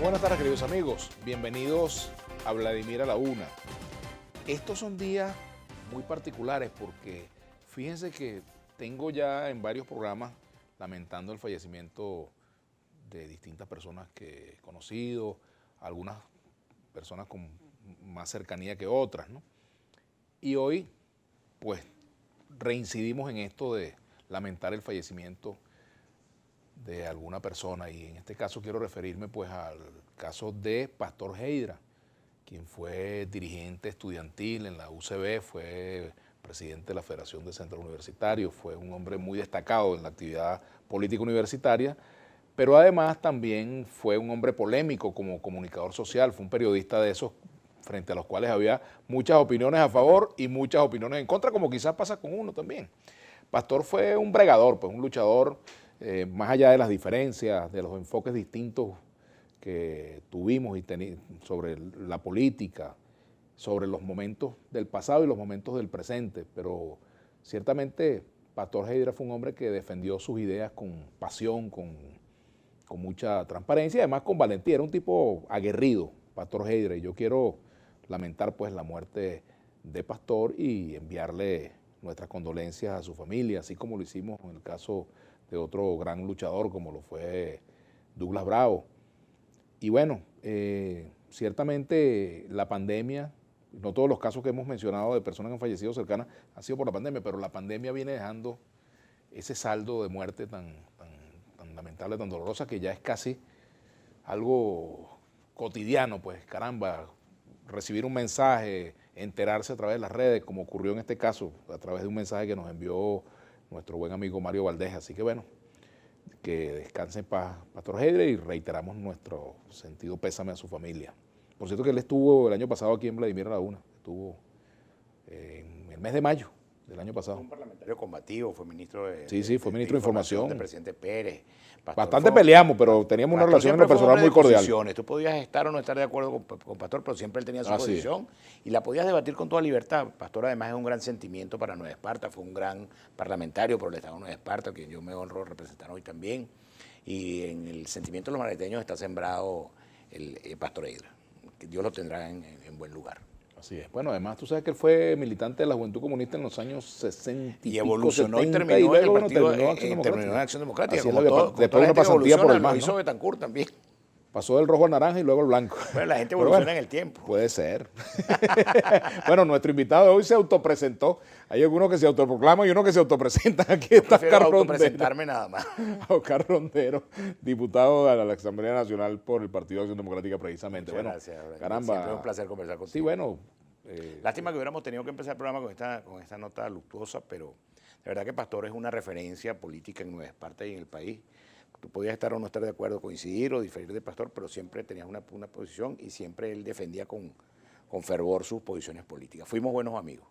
Buenas tardes, queridos amigos. Bienvenidos a Vladimir a la Una. Estos son días muy particulares porque fíjense que tengo ya en varios programas lamentando el fallecimiento de distintas personas que he conocido, algunas personas con más cercanía que otras, ¿no? Y hoy, pues, reincidimos en esto de lamentar el fallecimiento de alguna persona, y en este caso quiero referirme pues al caso de Pastor Heydra, quien fue dirigente estudiantil en la UCB, fue presidente de la Federación de Centros Universitarios, fue un hombre muy destacado en la actividad política universitaria, pero además también fue un hombre polémico como comunicador social, fue un periodista de esos frente a los cuales había muchas opiniones a favor y muchas opiniones en contra, como quizás pasa con uno también. Pastor fue un bregador, pues un luchador, más allá de las diferencias, de los enfoques distintos que tuvimos sobre la política, sobre los momentos del pasado y los momentos del presente, pero ciertamente Pastor Heydra fue un hombre que defendió sus ideas con pasión, con mucha transparencia y además con valentía. Era un tipo aguerrido, Pastor Heydra, y yo quiero lamentar pues la muerte de Pastor y enviarle nuestras condolencias a su familia, así como lo hicimos en el caso de otro gran luchador como lo fue Douglas Bravo. Y bueno, ciertamente la pandemia, no todos los casos que hemos mencionado de personas que han fallecido cercanas han sido por la pandemia, pero la pandemia viene dejando ese saldo de muerte tan lamentable, tan dolorosa, que ya es casi algo cotidiano, pues caramba, recibir un mensaje, enterarse a través de las redes, como ocurrió en este caso, a través de un mensaje que nos envió nuestro buen amigo Mario Valdés. Así que bueno, que descanse en paz Pastor Heydra y reiteramos nuestro sentido pésame a su familia. Por cierto que él estuvo el año pasado aquí en Vladimir a la Una, estuvo en el mes de mayo del año pasado. Fue un parlamentario combativo, fue ministro de, sí, fue ministro de Información del presidente Pérez. Bastante peleamos, pero teníamos una relación en lo personal muy cordial. Tú podías estar o no estar de acuerdo con Pastor, pero siempre él tenía su posición y la podías debatir con toda libertad. Pastor además es un gran sentimiento para Nueva Esparta, fue un gran parlamentario por el Estado de Nueva Esparta, que yo me honro representar hoy también. Y en el sentimiento de los malagueños está sembrado el Pastor Heydra, que Dios lo tendrá en buen lugar. Así es. Bueno, además tú sabes que él fue militante de la Juventud Comunista en los años 60 y evolucionó 70, y terminó y luego, en el partido, terminó en Acción Democrática. Así como es, todo, después de una pasantía por el MAS, lo hizo Betancourt también. Pasó del rojo al naranja y luego al blanco. Bueno, la gente evoluciona en el tiempo. Puede ser. Bueno, nuestro invitado de hoy se autopresentó. Hay algunos que se autoproclaman y uno que se autopresentan. Aquí está Oscar Rondero. Autopresentarme nada más. Oscar Rondero, diputado de la Asamblea Nacional por el Partido Acción Democrática precisamente. Muchas bueno, gracias. Caramba. Siempre es un placer conversar contigo. Sí, bueno. Lástima que hubiéramos tenido que empezar el programa con esta nota luctuosa, pero de verdad que Pastor es una referencia política en Nueva Esparta y en el país. Tú podías estar o no estar de acuerdo, coincidir o diferir de Pastor, pero siempre tenías una posición y siempre él defendía con fervor sus posiciones políticas. Fuimos buenos amigos.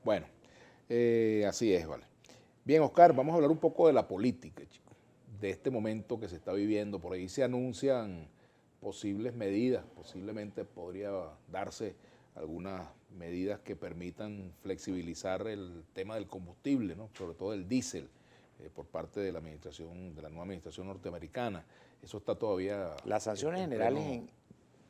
Bueno, así es, vale. Bien, Oscar, vamos a hablar un poco de la política, chicos, de este momento que se está viviendo. Por ahí se anuncian posibles medidas, posiblemente podría darse algunas medidas que permitan flexibilizar el tema del combustible, ¿no? Sobre todo el diésel, por parte de la administración, de la nueva administración norteamericana. Eso está todavía... Las sanciones generales en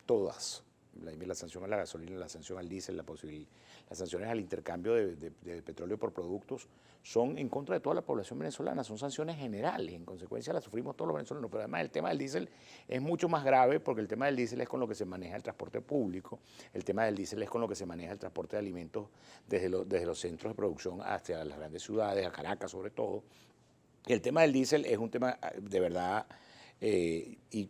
todas, la sanción a la gasolina, la sanción al diésel, las sanciones al intercambio de petróleo por productos, son en contra de toda la población venezolana, son sanciones generales, en consecuencia las sufrimos todos los venezolanos, pero además el tema del diésel es mucho más grave porque el tema del diésel es con lo que se maneja el transporte público, el tema del diésel es con lo que se maneja el transporte de alimentos desde los centros de producción hacia las grandes ciudades, a Caracas sobre todo. Y el tema del diésel es un tema de verdad, y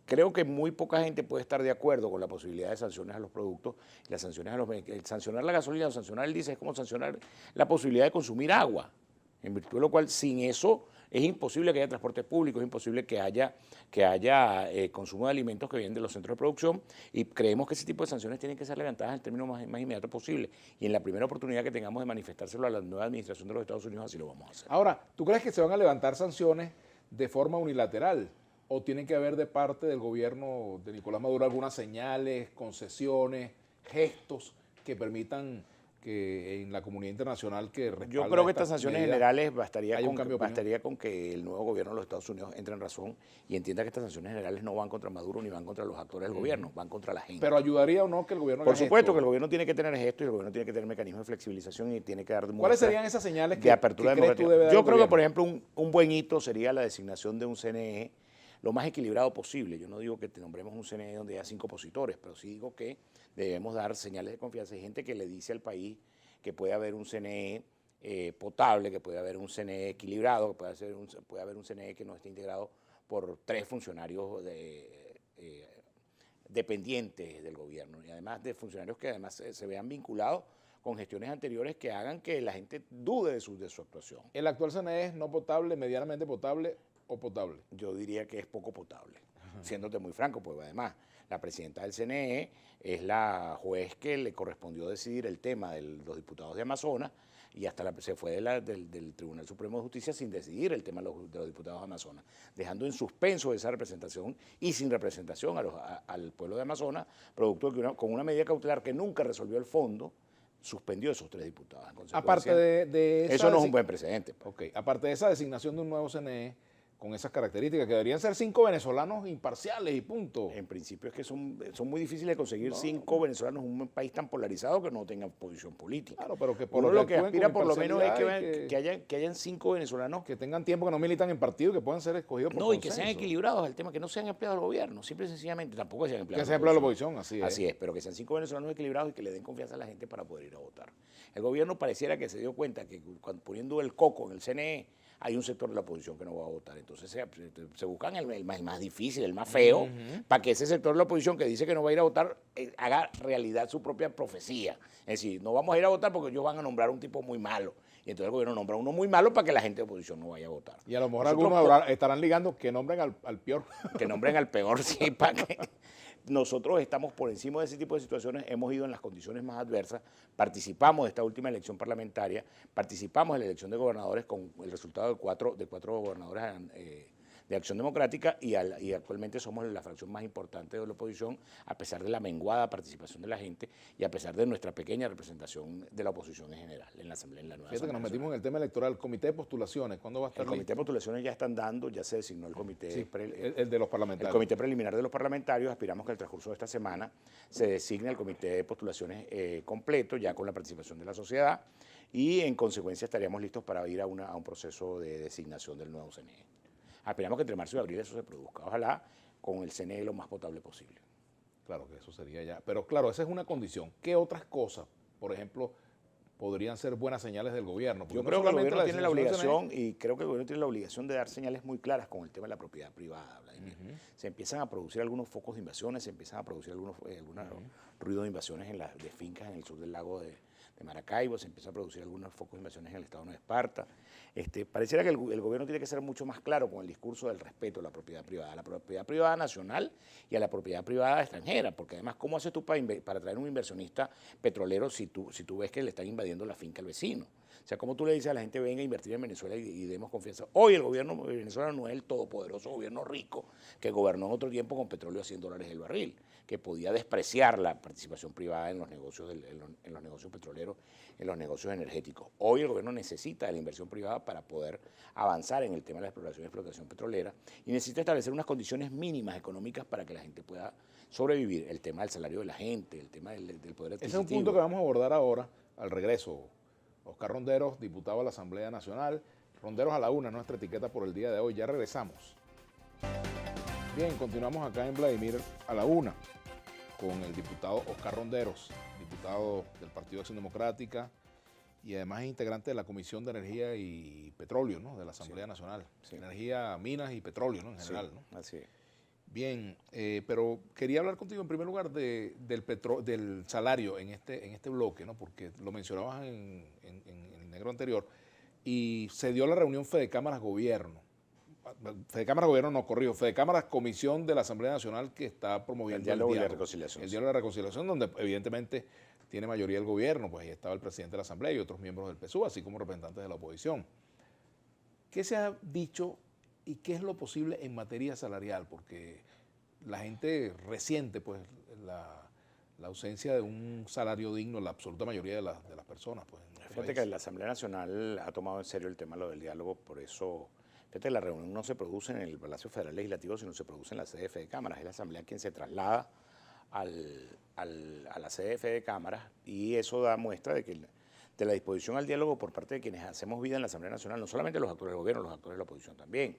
creo que muy poca gente puede estar de acuerdo con la posibilidad de sanciones a los productos, las sanciones sancionar la gasolina o sancionar el diésel es como sancionar la posibilidad de consumir agua, en virtud de lo cual sin eso es imposible que haya transporte público, es imposible que haya consumo de alimentos que vienen de los centros de producción, y creemos que ese tipo de sanciones tienen que ser levantadas en el término más inmediato posible, y en la primera oportunidad que tengamos de manifestárselo a la nueva administración de los Estados Unidos, así lo vamos a hacer. Ahora, ¿tú crees que se van a levantar sanciones de forma unilateral? ¿O tienen que haber de parte del gobierno de Nicolás Maduro algunas señales, concesiones, gestos que permitan que en la comunidad internacional que respalda. Yo creo que estas sanciones generales bastaría bastaría con que el nuevo gobierno de los Estados Unidos entre en razón y entienda que estas sanciones generales no van contra Maduro ni van contra los actores del gobierno, van contra la gente. Pero ayudaría o no que el gobierno Por supuesto que el gobierno tiene que tener esto y el gobierno tiene que tener mecanismos de flexibilización y tiene que dar ¿Cuáles serían esas señales de apertura democrática? Yo creo que, por ejemplo, un buen hito sería la designación de un CNE lo más equilibrado posible. Yo no digo que te nombremos un CNE donde haya 5 opositores, pero sí digo que debemos dar señales de confianza. Hay gente que le dice al país que puede haber un CNE potable, que puede haber un CNE equilibrado, que puede haber un CNE que no esté integrado por 3 funcionarios dependientes del gobierno y además de funcionarios que además se vean vinculados con gestiones anteriores que hagan que la gente dude de su actuación. ¿El actual CNE es no potable, medianamente potable o potable? Yo diría que es poco potable, siéndote muy franco, pues además la presidenta del CNE es la juez que le correspondió decidir el tema de los diputados de Amazonas y hasta se fue del Tribunal Supremo de Justicia sin decidir el tema de los diputados de Amazonas, dejando en suspenso esa representación y sin representación al pueblo de Amazonas, producto de que con una medida cautelar que nunca resolvió el fondo, suspendió esos 3 diputados. Aparte de eso no es un buen precedente. Pues. Ok, aparte de esa designación de un nuevo CNE, con esas características, que deberían ser 5 venezolanos imparciales y punto. En principio es que son muy difíciles de conseguir 5 venezolanos en un país tan polarizado que no tengan posición política. Claro, pero que por lo que aspira por lo menos es que hayan 5 venezolanos que tengan tiempo, que no militan en partido, que puedan ser escogidos por consenso. Y que sean equilibrados el tema, que no sean empleados del gobierno, simple y sencillamente, tampoco sean empleados de la oposición. Así es, pero que sean 5 venezolanos equilibrados y que le den confianza a la gente para poder ir a votar. El gobierno pareciera que se dio cuenta que poniendo el coco en el CNE, hay un sector de la oposición que no va a votar. Entonces se buscan el más difícil, el más feo, para que ese sector de la oposición que dice que no va a ir a votar haga realidad su propia profecía. Es decir, no vamos a ir a votar porque ellos van a nombrar un tipo muy malo. Y entonces el gobierno nombra uno muy malo para que la gente de oposición no vaya a votar. Y a lo mejor algunos estarán ligando que nombren al peor. Que nombren al peor, sí, para que... Nosotros estamos por encima de ese tipo de situaciones, hemos ido en las condiciones más adversas, participamos de esta última elección parlamentaria, participamos en la elección de gobernadores con el resultado de cuatro gobernadores de Acción Democrática y actualmente somos la fracción más importante de la oposición, a pesar de la menguada participación de la gente y a pesar de nuestra pequeña representación de la oposición en general en la Asamblea, en la nueva Fíjate Asamblea que nos metimos en el tema electoral. Comité de postulaciones, ¿cuándo va a estar El comité de postulaciones ya están dando, ya se designó el comité. Sí, el de los parlamentarios. El comité preliminar de los parlamentarios. Aspiramos que al transcurso de esta semana se designe el comité de postulaciones completo, ya con la participación de la sociedad, y en consecuencia estaríamos listos para ir a un proceso de designación del nuevo CNE. Esperamos que entre marzo y abril eso se produzca. Ojalá con el CNE lo más potable posible. Claro que eso sería ya. Pero claro, esa es una condición. ¿Qué otras cosas, por ejemplo, podrían ser buenas señales del gobierno? Yo creo que el gobierno tiene la obligación, y creo que el gobierno tiene la obligación de dar señales muy claras con el tema de la propiedad privada, Vladimir. Se empiezan a producir algunos focos de invasiones, se empiezan a producir algunos ruidos de invasiones de fincas en el sur del lago de Maracaibo, se empieza a producir algunos focos de invasiones en el estado de Esparta. Pareciera que el gobierno tiene que ser mucho más claro con el discurso del respeto a la propiedad privada nacional y a la propiedad privada extranjera, porque además, ¿cómo haces tú para traer un inversionista petrolero si tú ves que le están invadiendo la finca al vecino? O sea, ¿cómo tú le dices a la gente venga a invertir en Venezuela y demos confianza? Hoy el gobierno de Venezuela no es el todopoderoso gobierno rico que gobernó en otro tiempo con petróleo a $100 el barril, que podía despreciar la participación privada en los negocios, en los negocios petroleros, en los negocios energéticos. Hoy el gobierno necesita de la inversión privada para poder avanzar en el tema de la exploración y explotación petrolera y necesita establecer unas condiciones mínimas económicas para que la gente pueda sobrevivir. El tema del salario de la gente, el tema del poder adquisitivo. Ese es un punto que vamos a abordar ahora, al regreso. Oscar Ronderos, diputado a la Asamblea Nacional. Ronderos a la una, nuestra etiqueta por el día de hoy. Ya regresamos. Bien, continuamos acá en Vladimir a la una con el diputado Oscar Ronderos, diputado del Partido de Acción Democrática y además es integrante de la Comisión de Energía y Petróleo, ¿no?, de la Asamblea Nacional. Sí. Energía, minas y petróleo, ¿no?, en general, sí, ¿no? Así es. Bien, pero quería hablar contigo en primer lugar del salario en este bloque, ¿no? Porque lo mencionabas en el negro anterior, y se dio la reunión Fede Cámaras Gobierno. Fede Cámaras Gobierno no, corrijo, Fede Cámaras Comisión de la Asamblea Nacional que está promoviendo el diálogo y la reconciliación. El diálogo y la reconciliación, donde evidentemente tiene mayoría el gobierno, pues ahí estaba el presidente de la Asamblea y otros miembros del PSUV, así como representantes de la oposición. ¿Qué se ha dicho y qué es lo posible en materia salarial? Porque la gente resiente pues la ausencia de un salario digno en la absoluta mayoría de las personas. Pues, en nuestro Fíjate país. que la Asamblea Nacional ha tomado en serio el tema lo del diálogo, por eso, fíjate, la reunión no se produce en el Palacio Federal Legislativo, sino se produce en la sede de Fede Cámaras. Es la Asamblea quien se traslada a la sede de Fede Cámaras, y eso da muestra de la disposición al diálogo por parte de quienes hacemos vida en la Asamblea Nacional, no solamente los actores del gobierno, los actores de la oposición también.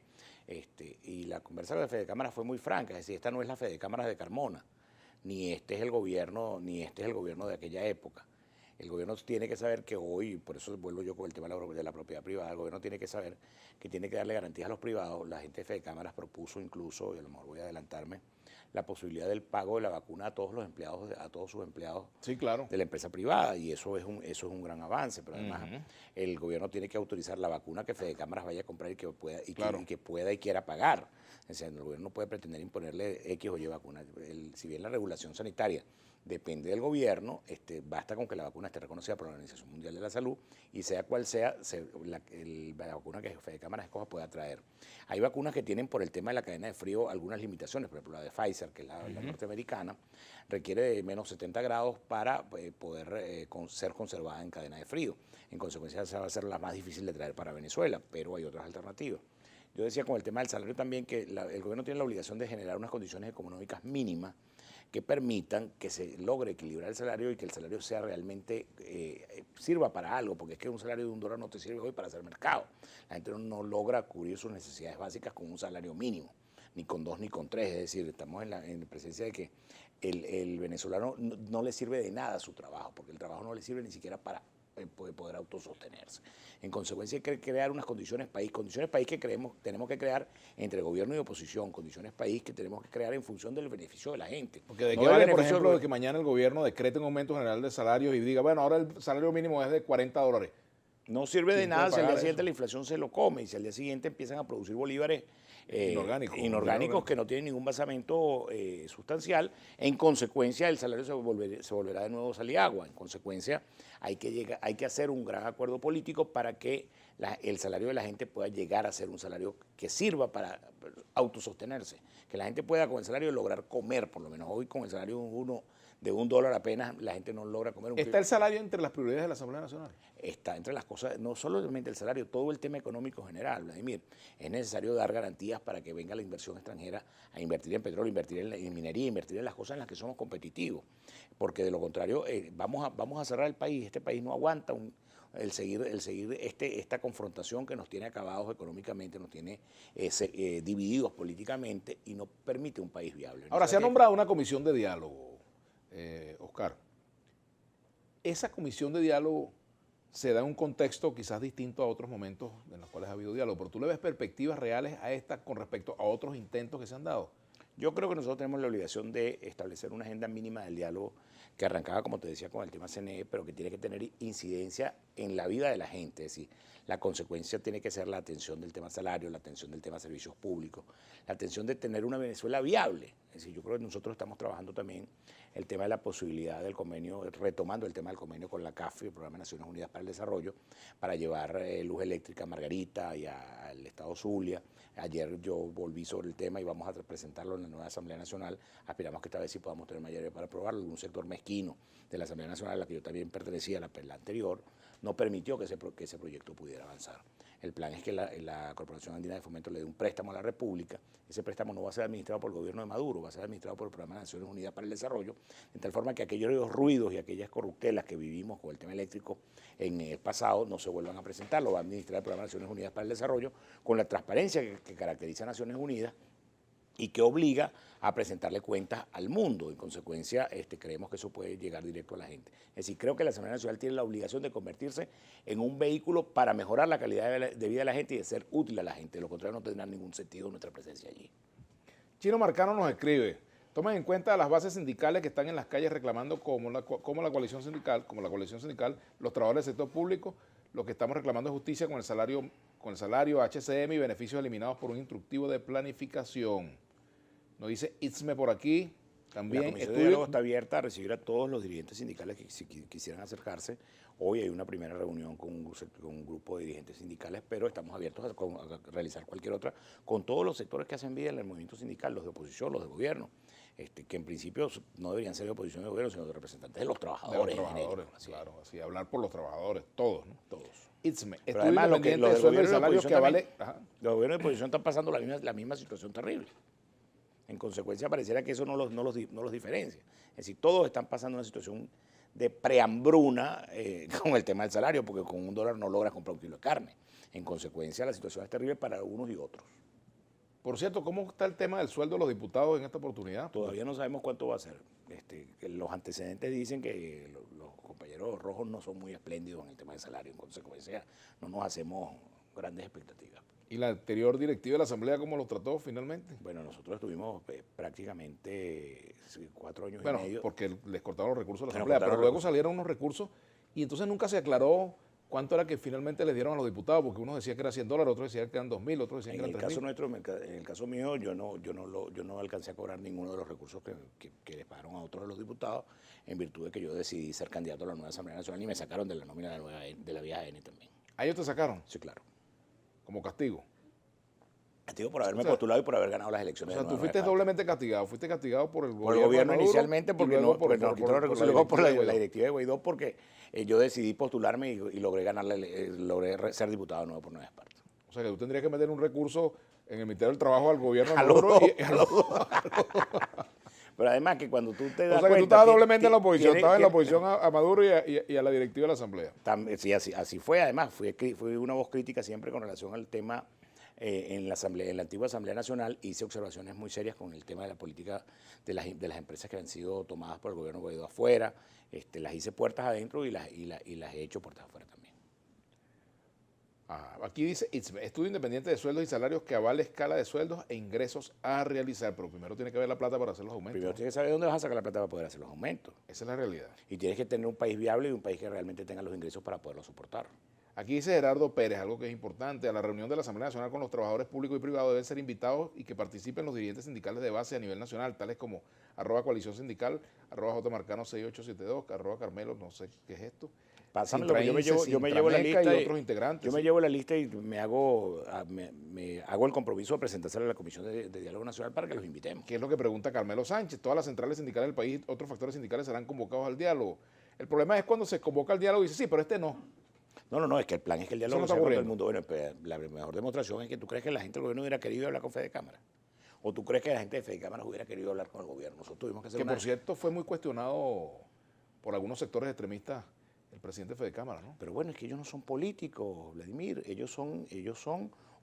Y la conversa de Fede Cámaras fue muy franca, es decir, esta no es la Fede Cámaras de Carmona, ni este es el gobierno de aquella época. El gobierno tiene que saber que hoy, por eso vuelvo yo con el tema de la propiedad privada, el gobierno tiene que saber que tiene que darle garantías a los privados. La gente de Fede Cámaras propuso incluso, y a lo mejor voy a adelantarme, la posibilidad del pago de la vacuna a todos los empleados, a todos sus empleados Sí, claro. de la empresa privada, y eso es un gran avance, pero además el gobierno tiene que autorizar la vacuna que Fede Cámaras vaya a comprar y que pueda y quiera pagar. O sea, el gobierno no puede pretender imponerle X o Y vacuna. Si bien la regulación sanitaria depende del gobierno, basta con que la vacuna esté reconocida por la Organización Mundial de la Salud, y sea cual sea la vacuna que Fede Cámaras escoja pueda traer. Hay vacunas que tienen, por el tema de la cadena de frío, algunas limitaciones. Por ejemplo, la de Pfizer, que es la norteamericana, requiere de menos 70 grados para poder ser conservada en cadena de frío. En consecuencia, esa va a ser la más difícil de traer para Venezuela, pero hay otras alternativas. Yo decía con el tema del salario también que el gobierno tiene la obligación de generar unas condiciones económicas mínimas que permitan que se logre equilibrar el salario y que el salario sea realmente, sirva para algo, porque es que un salario de $1 no te sirve hoy para hacer mercado. La gente no logra cubrir sus necesidades básicas con un salario mínimo, ni con 2 ni con 3, es decir, estamos en presencia de que el venezolano no le sirve de nada su trabajo, porque el trabajo no le sirve ni siquiera para poder autosostenerse. En consecuencia hay que crear unas condiciones país que tenemos que crear entre gobierno y oposición, condiciones país que tenemos que crear en función del beneficio de la gente. Porque de qué vale, por ejemplo, de que mañana el gobierno decrete un aumento general de salarios y diga, bueno, ahora el salario mínimo es de $40. No sirve de nada si al día siguiente la inflación se lo come, y si al día siguiente empiezan a producir bolívares inorgánicos que no tienen ningún basamento sustancial. En consecuencia, el salario se volverá de nuevo saliagua. En consecuencia, hay que hacer un gran acuerdo político para que el salario de la gente pueda llegar a ser un salario que sirva para autosostenerse, que la gente pueda con el salario lograr comer, por lo menos hoy con el salario de $1 apenas la gente no logra comer. ¿Está el salario entre las prioridades de la Asamblea Nacional? Está entre las cosas, no solamente el salario, todo el tema económico general, Vladimir. Es necesario dar garantías para que venga la inversión extranjera a invertir en petróleo, invertir en minería, invertir en las cosas en las que somos competitivos. Porque de lo contrario, vamos a cerrar el país. Este país no aguanta el seguir esta confrontación que nos tiene acabados económicamente, nos tiene divididos políticamente, y no permite un país viable. Ahora, se ha nombrado una comisión de diálogo, Oscar. Esa comisión de diálogo se da en un contexto quizás distinto a otros momentos en los cuales ha habido diálogo, pero ¿tú le ves perspectivas reales a esta con respecto a otros intentos que se han dado? Yo creo que nosotros tenemos la obligación de establecer una agenda mínima del diálogo que arrancaba, como te decía, con el tema CNE, pero que tiene que tener incidencia en la vida de la gente. Es decir, la consecuencia tiene que ser la atención del tema salario, la atención del tema servicios públicos, la atención de tener una Venezuela viable. Es decir, yo creo que nosotros estamos trabajando también el tema de la posibilidad del convenio, retomando el tema del convenio con la CAF, el Programa de Naciones Unidas para el Desarrollo, para llevar luz eléctrica a Margarita y al estado Zulia. Ayer yo volví sobre el tema y vamos a presentarlo en la nueva Asamblea Nacional. Aspiramos que esta vez sí podamos tener mayoría para aprobarlo. Un sector mezquino de la Asamblea Nacional, a la que yo también pertenecía, la anterior, no permitió que ese proyecto pudiera avanzar. El plan es que la Corporación Andina de Fomento le dé un préstamo a la República. Ese préstamo no va a ser administrado por el gobierno de Maduro, va a ser administrado por el Programa de Naciones Unidas para el Desarrollo, de tal forma que aquellos ruidos y aquellas corruptelas que vivimos con el tema eléctrico en el pasado no se vuelvan a presentar. Lo va a administrar el Programa de Naciones Unidas para el Desarrollo con la transparencia que caracteriza a Naciones Unidas y que obliga a presentarle cuentas al mundo. En consecuencia, creemos que eso puede llegar directo a la gente. Es decir, creo que la Asamblea Nacional tiene la obligación de convertirse en un vehículo para mejorar la calidad de vida de la gente y de ser útil a la gente. De lo contrario, no tendrá ningún sentido nuestra presencia allí. Chino Marcano nos escribe: tomen en cuenta las bases sindicales que están en las calles reclamando como la coalición sindical, los trabajadores del sector público. Lo que estamos reclamando es justicia con el salario HCM y beneficios eliminados por un instructivo de planificación. Nos dice Itzme por aquí. También la comisión de diálogo está abierta a recibir a todos los dirigentes sindicales que si quisieran acercarse. Hoy hay una primera reunión con un grupo de dirigentes sindicales, pero estamos abiertos a realizar cualquier otra con todos los sectores que hacen vida en el movimiento sindical, los de oposición, los de gobierno. que en principio no deberían ser de oposición de gobierno, sino de representantes de los De trabajadores. los trabajadores, claro, así, hablar por los trabajadores, todos, ¿no? Todos. Itzme, Pero estudio además, independiente lo de del sueldo y gobierno de salarios que oposición avale... también, los gobiernos de oposición están pasando la misma situación terrible. En consecuencia, pareciera que eso no los diferencia. Es decir, todos están pasando una situación de prehambruna con el tema del salario, porque con $1 no logras comprar un kilo de carne. En consecuencia, la situación es terrible para unos y otros. Por cierto, ¿cómo está el tema del sueldo de los diputados en esta oportunidad? Todavía no sabemos cuánto va a ser. Que los antecedentes dicen que los compañeros rojos no son muy espléndidos en el tema del salario. En consecuencia, no nos hacemos grandes expectativas. ¿Y la anterior directiva de la Asamblea cómo lo trató finalmente? Bueno, nosotros estuvimos prácticamente 4 años y Bueno, medio. porque les cortaron los recursos a la Nos Asamblea, cortaron pero los luego recursos. salieron unos recursos y entonces nunca se aclaró cuánto era que finalmente les dieron a los diputados, porque uno decía que era $100, otros decían que eran 2.000, otros decían En que el eran caso 3.000. nuestro, en el caso mío, yo no alcancé a cobrar ninguno de los recursos que les pagaron a otros de los diputados, en virtud de que yo decidí ser candidato a la nueva Asamblea Nacional y me sacaron de la nómina de la vieja N también. ¿A ellos te sacaron Sí, claro. como castigo? Castigo por haberme O sea, postulado y por haber ganado las O elecciones. sea, de tú Nueva fuiste Esparta. doblemente castigado. Fuiste castigado por el gobierno. Por el gobierno de Maduro, inicialmente, y porque luego no, porque nos quitó los recursos, y luego por directiva de la Guaidó. directiva de Guaidó, porque yo decidí postularme y logré ser diputado nuevo por Nueva Esparta. O sea, que tú tendrías que meter un recurso en el Ministerio del Trabajo al gobierno de A los Maduro. dos, a los dos. Pero además que cuando tú te das O sea, que cuenta... tú estabas doblemente en la oposición. tiene- Estabas en la tiene- oposición a Maduro y a la directiva de la Asamblea. Sí, así fue. Además, fui una voz crítica siempre con relación al tema en la antigua Asamblea Nacional. Hice observaciones muy serias con el tema de la política de las empresas que han sido tomadas por el gobierno de Guaidó afuera. Las hice puertas adentro y las he hecho puertas afuera también. Aquí dice, estudio independiente de sueldos y salarios que avale escala de sueldos e ingresos a realizar. Pero primero tiene que haber la plata para hacer los aumentos. Primero ¿No? tienes que saber dónde vas a sacar la plata para poder hacer los aumentos. Esa es la realidad. Y tienes que tener un país viable y un país que realmente tenga los ingresos para poderlo soportar. Aquí dice Gerardo Pérez, algo que es importante, a la reunión de la Asamblea Nacional con los trabajadores públicos y privados deben ser invitados y que participen los dirigentes sindicales de base a nivel nacional, tales como @coalición sindical, @jmarcano 6872, @carmelo, no sé qué es esto. Pásamelo, yo me Sintraínce, llevo la Sintrameca lista y otros integrantes. Yo me ¿sí? llevo la lista y me hago el compromiso de presentársela a la Comisión de Diálogo Nacional para que los invitemos. ¿Qué es lo que pregunta Carmelo Sánchez? Todas las centrales sindicales del país, otros factores sindicales serán convocados al diálogo. El problema es cuando se convoca al diálogo y dice, sí, pero este no. No, es que el plan es que el diálogo no sea está con todo el ocurriendo. mundo. Bueno, pues, la mejor demostración es que tú crees que la gente del gobierno hubiera querido hablar con Fede Cámara. O tú crees que la gente de Fede Cámara hubiera querido hablar con el gobierno. Nosotros tuvimos que hacer Que por cierto fue muy cuestionado por algunos sectores extremistas el presidente Fede Cámara, ¿no? Pero bueno, es que ellos no son políticos, Vladimir. Ellos son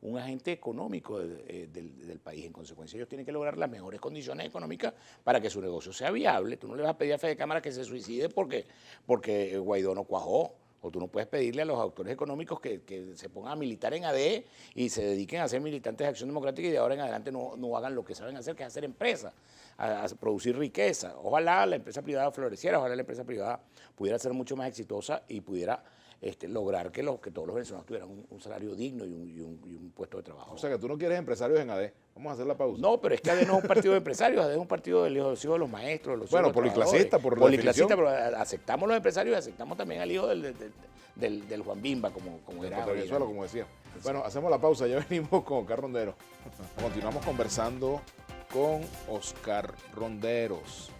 un agente económico del país. En consecuencia, ellos tienen que lograr las mejores condiciones económicas para que su negocio sea viable. Tú no le vas a pedir a Fede Cámara que se suicide porque Guaidó no cuajó. O tú no puedes pedirle a los actores económicos que se pongan a militar en ADE y se dediquen a ser militantes de Acción Democrática y de ahora en adelante no hagan lo que saben hacer, que es hacer empresa, a producir riqueza. Ojalá la empresa privada floreciera, ojalá la empresa privada pudiera ser mucho más exitosa y pudiera lograr que todos los venezolanos tuvieran un salario digno y un puesto de trabajo. O sea que tú no quieres empresarios en AD. Vamos a hacer la pausa. No, pero es que ADE no es un partido de empresarios, ADE es un partido de los hijos de los maestros, los Bueno, hijos de los policlasista, trabajadores. por Policlasista, definición. pero aceptamos los empresarios y aceptamos también al hijo del Juan Bimba, como era. De Venezuela, como decía. Bueno, hacemos la pausa, ya venimos con Oscar Ronderos. Continuamos conversando con Oscar Ronderos.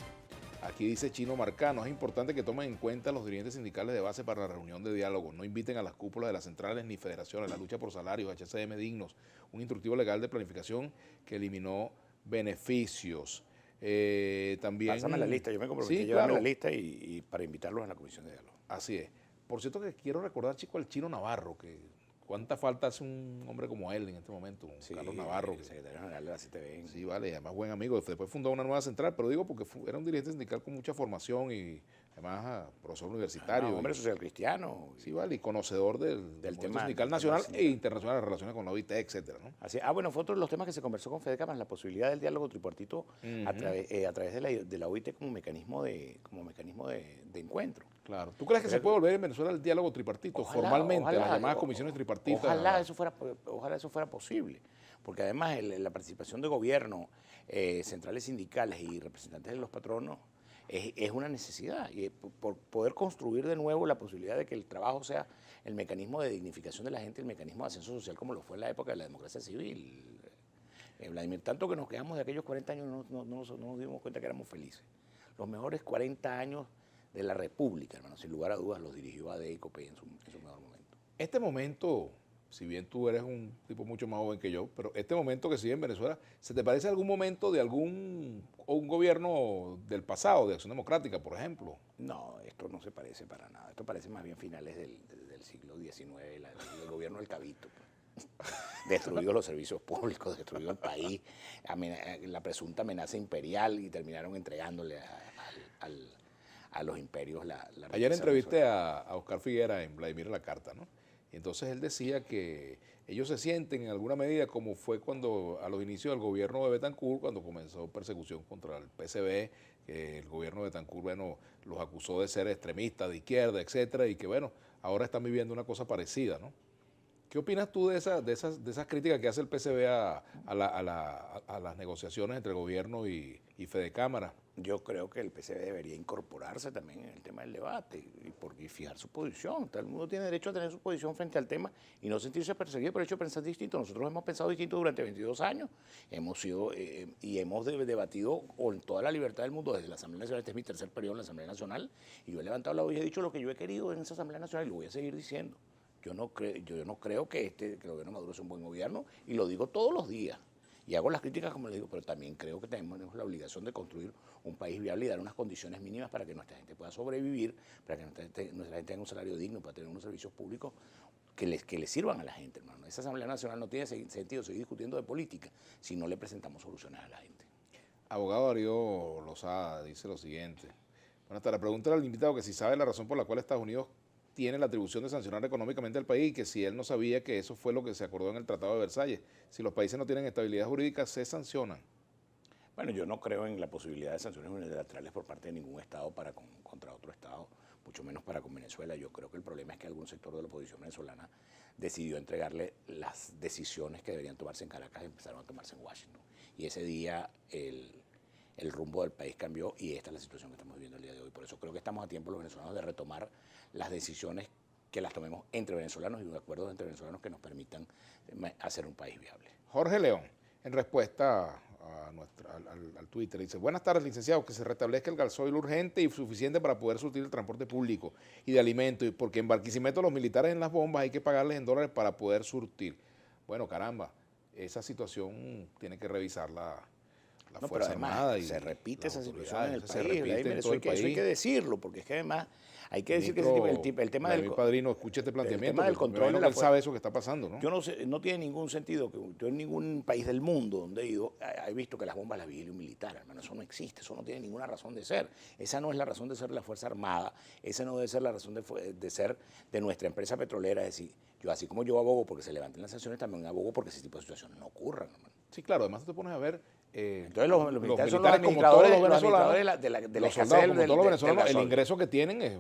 Aquí dice Chino Marcano, es importante que tomen en cuenta los dirigentes sindicales de base para la reunión de diálogo. No inviten a las cúpulas de las centrales ni federaciones. La lucha por salarios, HCM dignos, un instructivo legal de planificación que eliminó beneficios. También... Pásame la lista, yo me comprometí Sí, a llevarme claro. la lista y para invitarlos a la comisión de diálogo. Así es. Por cierto que quiero recordar, chico, al Chino Navarro, que cuánta falta hace un hombre como él en este momento, un Sí, Carlos Navarro. el secretario general de la CTV. Sí, vale, y además buen amigo. Después fundó una nueva central, pero digo porque era un dirigente sindical con mucha formación y además profesor universitario. Hombre y, social cristiano. sí, vale, y conocedor del movimiento tema sindical del nacional tema e internacional, las relaciones con la OIT, etcétera, ¿no? Así, bueno, fue otro de los temas que se conversó con Fede Cámara, la posibilidad del diálogo tripartito a través de la OIT como mecanismo de encuentro. Claro. ¿Tú crees que se puede volver en Venezuela el diálogo tripartito formalmente, ojalá, las llamadas comisiones tripartitas? Ojalá eso fuera posible, porque además la participación de gobierno, centrales sindicales y representantes de los patronos es una necesidad, y por poder construir de nuevo la posibilidad de que el trabajo sea el mecanismo de dignificación de la gente, el mecanismo de ascenso social como lo fue en la época de la democracia civil. Vladimir, tanto que nos quedamos de aquellos 40 años, no nos dimos cuenta que éramos felices. Los mejores 40 años de la República, hermano, sin lugar a dudas, los dirigió AD y COPEI en su mejor momento. Este momento, si bien tú eres un tipo mucho más joven que yo, pero este momento que sigue en Venezuela, ¿se te parece a algún momento de un gobierno del pasado, de Acción Democrática, por ejemplo? No, esto no se parece para nada. Esto parece más bien finales del siglo XIX, el gobierno del Cabito. Destruyó los servicios públicos, destruyó el país, la presunta amenaza imperial y terminaron entregándole a los imperios la Ayer entrevisté a Oscar Figuera en Vladimir la Carta, ¿no? Y entonces él decía que ellos se sienten en alguna medida como fue cuando a los inicios del gobierno de Betancourt, cuando comenzó persecución contra el PCB, que el gobierno de Betancourt, bueno, los acusó de ser extremistas, de izquierda, etcétera, y que bueno, ahora están viviendo una cosa parecida, ¿no? ¿Qué opinas tú de esas críticas que hace el PCB a las negociaciones entre el gobierno y Fedecámara? Yo creo que el PCB debería incorporarse también en el tema del debate y fijar su posición. Todo el mundo tiene derecho a tener su posición frente al tema y no sentirse perseguido por el hecho de pensar distinto. Nosotros hemos pensado distinto durante 22 años, hemos debatido con toda la libertad del mundo desde la Asamblea Nacional. Este es mi tercer periodo en la Asamblea Nacional y yo he levantado la voz y he dicho lo que yo he querido en esa Asamblea Nacional y lo voy a seguir diciendo. Yo no creo que el gobierno Maduro sea un buen gobierno y lo digo todos los días. Y hago las críticas como les digo, pero también creo que tenemos la obligación de construir un país viable y dar unas condiciones mínimas para que nuestra gente pueda sobrevivir, para que nuestra gente tenga un salario digno, para tener unos servicios públicos que les sirvan a la gente, hermano. Esa Asamblea Nacional no tiene sentido seguir discutiendo de política si no le presentamos soluciones a la gente. Abogado Darío Lozada dice lo siguiente. Buenas tardes. Pregúntale al invitado que si sabe la razón por la cual Estados Unidos tiene la atribución de sancionar económicamente al país y que si él no sabía que eso fue lo que se acordó en el Tratado de Versalles. Si los países no tienen estabilidad jurídica, se sancionan. Bueno, yo no creo en la posibilidad de sanciones unilaterales por parte de ningún Estado contra otro Estado, mucho menos para con Venezuela. Yo creo que el problema es que algún sector de la oposición venezolana decidió entregarle las decisiones que deberían tomarse en Caracas y empezaron a tomarse en Washington. Y ese día el rumbo del país cambió y esta es la situación que estamos viviendo el día de hoy. Por eso creo que estamos a tiempo los venezolanos de retomar las decisiones que las tomemos entre venezolanos y un acuerdo entre venezolanos que nos permitan hacer un país viable. Jorge León, en respuesta al Twitter, dice: buenas tardes, licenciado, que se restablezca el gasoil urgente y suficiente para poder surtir el transporte público y de alimentos, porque en Barquisimeto los militares en las bombas hay que pagarles en dólares para poder surtir. Bueno, caramba, esa situación tiene que revisarla la Fuerza Armada. Y se repite esa situación en el país. Eso hay que decirlo, porque es que además hay que decir que el tema del... Mi padrino, escuche este planteamiento. El tema del control de la él sabe eso que está pasando, ¿no? Yo no sé, no tiene ningún sentido que yo en ningún país del mundo donde he ido he visto que las bombas las vigile un militar, hermano. Eso no existe, eso no tiene ninguna razón de ser. Esa no es la razón de ser de la Fuerza Armada, esa no debe ser la razón de ser de nuestra empresa petrolera. Es decir, así como yo abogo porque se levanten las sanciones, también abogo porque ese tipo de situaciones no ocurran, hermano. Sí, claro, además te pones a ver... entonces los militares son los administradores de la escasez como todos los venezolanos, el ingreso que tienen es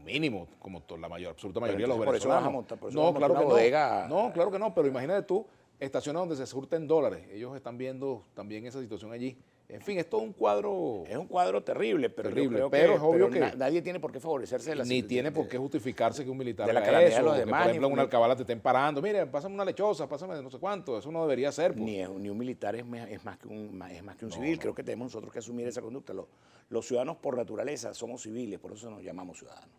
mínimo, como la absoluta mayoría de los venezolanos. Claro que no, pero imagínate tú, estaciones donde se surten dólares, ellos están viendo también esa situación allí. En fin, es todo un cuadro... Es un cuadro terrible, pero es obvio que nadie tiene por qué favorecerse de la ni tiene por qué justificarse que un militar de la calamidad de los que, demás, por ejemplo, en una alcabala te estén parando. Mire, pásame una lechosa, pásame no sé cuánto. Eso no debería ser. Pues. Ni un militar es más que un civil. No. Creo que tenemos nosotros que asumir esa conducta. Los ciudadanos por naturaleza somos civiles, por eso nos llamamos ciudadanos.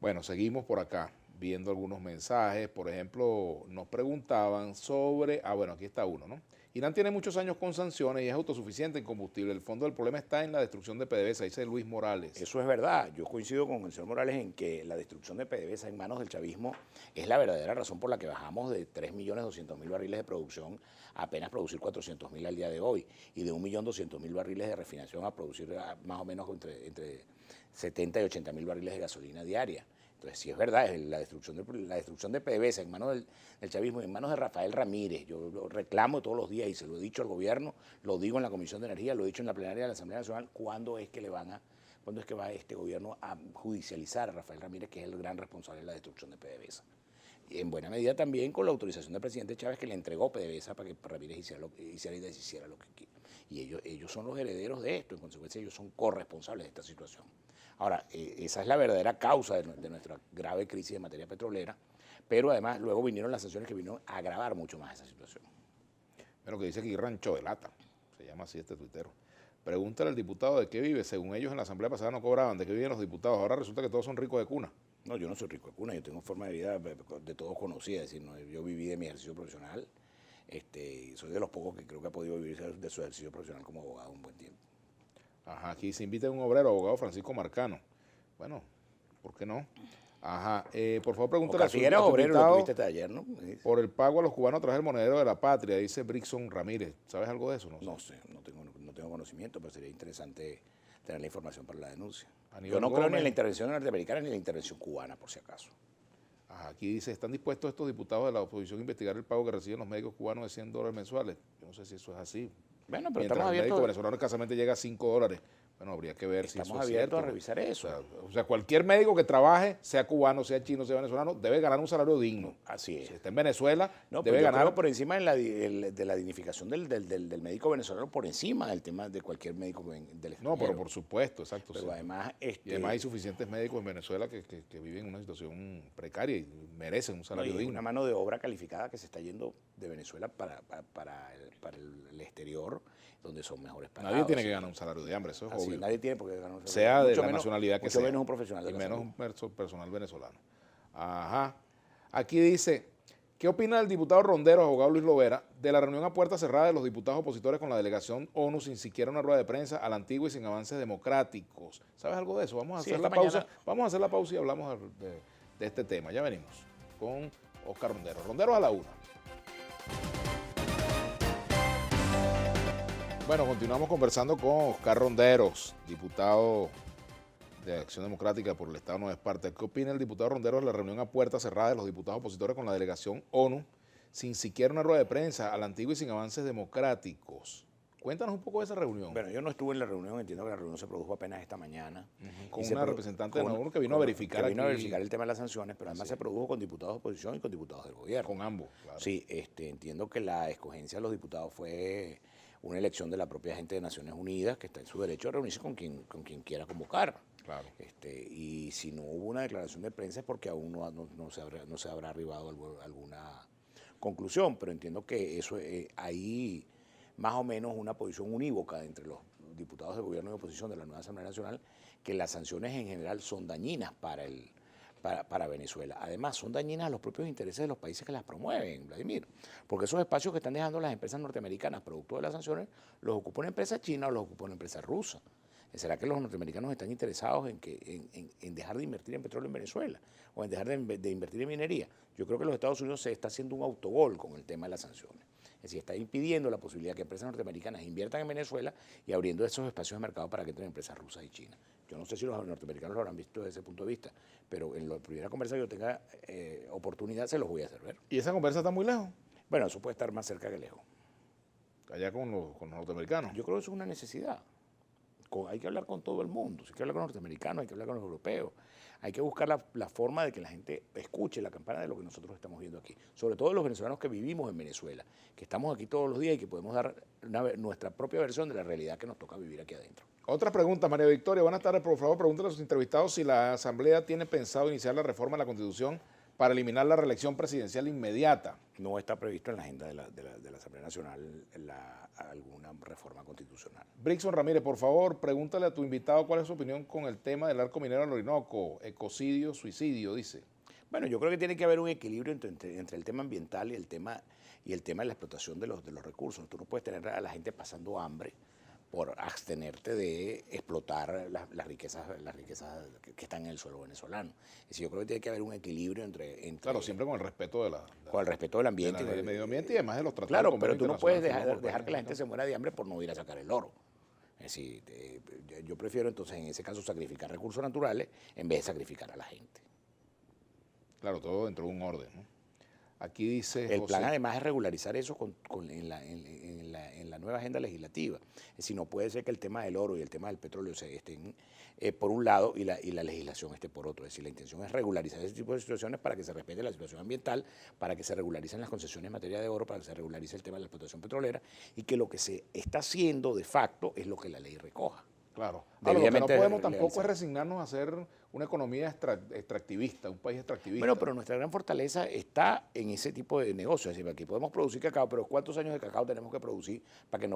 Bueno, seguimos por acá viendo algunos mensajes. Por ejemplo, nos preguntaban sobre... bueno, aquí está uno, ¿no? Irán tiene muchos años con sanciones y es autosuficiente en combustible. El fondo del problema está en la destrucción de PDVSA, dice Luis Morales. Eso es verdad. Yo coincido con el señor Morales en que la destrucción de PDVSA en manos del chavismo es la verdadera razón por la que bajamos de 3.200.000 barriles de producción a apenas producir 400.000 al día de hoy y de 1.200.000 barriles de refinación a producir más o menos entre 70 y 80.000 barriles de gasolina diaria. Entonces, sí es verdad, la destrucción de PDVSA en manos del chavismo, en manos de Rafael Ramírez. Yo lo reclamo todos los días y se lo he dicho al gobierno, lo digo en la Comisión de Energía, lo he dicho en la plenaria de la Asamblea Nacional, ¿cuándo es que va este gobierno a judicializar a Rafael Ramírez, que es el gran responsable de la destrucción de PDVSA? Y en buena medida también con la autorización del presidente Chávez, que le entregó PDVSA para que Ramírez hiciera y deshiciera lo que quiera. Y ellos son los herederos de esto, en consecuencia ellos son corresponsables de esta situación. Ahora, esa es la verdadera causa de nuestra grave crisis en materia petrolera, pero además luego vinieron las sanciones que vinieron a agravar mucho más esa situación. Bueno, que dice aquí Rancho de Lata, se llama así este tuitero. Pregúntale al diputado de qué vive. Según ellos en la asamblea pasada no cobraban, de qué viven los diputados. Ahora resulta que todos son ricos de cuna. No, yo no soy rico de cuna, yo tengo forma de vida de todos conocida, es decir, no, yo viví de mi ejercicio profesional, soy de los pocos que creo que ha podido vivir de su ejercicio profesional como abogado un buen tiempo. Ajá, aquí se invita a un obrero, abogado Francisco Marcano. Bueno, ¿por qué no? Ajá, por favor pregúntale Si eres obrero, lo tuviste hasta ayer, ¿no? Por el pago a los cubanos a través del monedero de la patria, dice Brixon Ramírez. ¿Sabes algo de eso? No sé, no tengo conocimiento, pero sería interesante tener la información para la denuncia. Aníbal Yo no creo ni Gómez. en la intervención norteamericana ni en la intervención cubana, por si acaso. Ajá, aquí dice, ¿están dispuestos estos diputados de la oposición a investigar el pago que reciben los médicos cubanos de $100 mensuales? Yo no sé si eso es así. Bueno, pero Mientras estamos el médico abiertos. venezolano escasamente llega a $5. Bueno, habría que ver si eso Estamos es abiertos cierto. a revisar eso. O sea, cualquier médico que trabaje, sea cubano, sea chino, sea venezolano, debe ganar un salario digno. Así es. Si está en Venezuela, No, debe pero yo ganar. creo por encima de la dignificación del médico venezolano, por encima del tema de cualquier médico del extranjero. No, pero por supuesto, exacto. Pero sí. además, Y además hay suficientes médicos en Venezuela que viven en una situación precaria y merecen un no, salario y digno. una mano de obra calificada que se está yendo de Venezuela para el exterior, donde son mejores pagados. Nadie tiene que ganar un salario de hambre, eso es Así, obvio. nadie tiene por qué ganar un salario. Sea de Mucho la menos- nacionalidad que mucho sea. menos un profesional de Y la menos salud. un personal venezolano. Ajá. Aquí dice, ¿qué opina el diputado Rondero, abogado Luis Lovera, de la reunión a puerta cerrada de los diputados opositores con la delegación ONU sin siquiera una rueda de prensa a la antigua y sin avances democráticos? ¿Sabes algo de eso? Vamos a Sí, hacer la esta pausa. mañana- Vamos a hacer la pausa y hablamos de este tema. Ya venimos con Oscar Rondero. Rondero a la una. Bueno, continuamos conversando con Oscar Ronderos, diputado de Acción Democrática por el Estado Nueva Esparta. ¿Qué opina el diputado Ronderos de la reunión a puerta cerrada de los diputados opositores con la delegación ONU sin siquiera una rueda de prensa a la antigua y sin avances democráticos? Cuéntanos un poco de esa reunión. Bueno, yo no estuve en la reunión, entiendo que la reunión se produjo apenas esta mañana. Con Y se una produ- representante de la con- ONU que vino a verificar que vino a aquí. verificar el tema de las sanciones, pero además Así se produjo con diputados de oposición y con diputados del gobierno. Con ambos, claro. Sí, entiendo que la escogencia de los diputados fue una elección de la propia gente de Naciones Unidas, que está en su derecho a reunirse con quien quiera convocar. Claro. Y si no hubo una declaración de prensa es porque aún no se habrá arribado a alguna conclusión, pero entiendo que eso hay más o menos una posición unívoca entre los diputados de gobierno y oposición de la nueva Asamblea Nacional, que las sanciones en general son dañinas para Venezuela. Además, son dañinas a los propios intereses de los países que las promueven, Vladimir, porque esos espacios que están dejando las empresas norteamericanas producto de las sanciones los ocupa una empresa china o los ocupa una empresa rusa. ¿Será que los norteamericanos están interesados en dejar de invertir en petróleo en Venezuela o en dejar de invertir en minería? Yo creo que los Estados Unidos se está haciendo un autogol con el tema de las sanciones. Es decir, está impidiendo la posibilidad que empresas norteamericanas inviertan en Venezuela y abriendo esos espacios de mercado para que entren empresas rusas y chinas. Yo no sé si los norteamericanos lo habrán visto desde ese punto de vista, pero en la primera conversa que yo tenga oportunidad se los voy a hacer ver. ¿Y esa conversa está muy lejos? Bueno, eso puede estar más cerca que lejos. Allá con los norteamericanos. Yo creo que eso es una necesidad. Hay que hablar con todo el mundo, hay que hablar con los norteamericanos, hay que hablar con los europeos, hay que buscar la forma de que la gente escuche la campana de lo que nosotros estamos viendo aquí, sobre todo los venezolanos que vivimos en Venezuela, que estamos aquí todos los días y que podemos dar nuestra propia versión de la realidad que nos toca vivir aquí adentro. Otra pregunta, María Victoria. Buenas tardes. Por favor, pregúntale a sus entrevistados si la Asamblea tiene pensado iniciar la reforma de la Constitución para eliminar la reelección presidencial inmediata. No está previsto en la agenda de la Asamblea Nacional alguna reforma constitucional. Brixon Ramírez, por favor, pregúntale a tu invitado cuál es su opinión con el tema del arco minero del Orinoco, ecocidio, suicidio, dice. Bueno, yo creo que tiene que haber un equilibrio entre el tema ambiental y el tema de la explotación de los recursos. Tú no puedes tener a la gente pasando hambre por abstenerte de explotar las riquezas que están en el suelo venezolano. Es decir, yo creo que tiene que haber un equilibrio entre Claro, siempre con el respeto de con el respeto del ambiente. del medio ambiente y además de los tratados. Claro, de pero convenio tú no puedes internacional firmados por dejar que la países. gente se muera de hambre por no ir a sacar el oro. Es decir, yo prefiero entonces en ese caso sacrificar recursos naturales en vez de sacrificar a la gente. Claro, todo dentro de un orden, ¿no? Aquí dice El José, plan además es regularizar eso en la nueva agenda legislativa. Es decir, no puede ser que el tema del oro y el tema del petróleo estén por un lado y la legislación esté por otro. Es decir, la intención es regularizar ese tipo de situaciones para que se respete la situación ambiental, para que se regularicen las concesiones en materia de oro, para que se regularice el tema de la explotación petrolera y que lo que se está haciendo de facto es lo que la ley recoja. claro. Ahora, lo que no Debidamente podemos tampoco legalizado. es resignarnos a hacer una economía extractivista, un país extractivista. Bueno, pero nuestra gran fortaleza está en ese tipo de negocios. Es decir, aquí podemos producir cacao, pero ¿cuántos años de cacao tenemos que producir para que,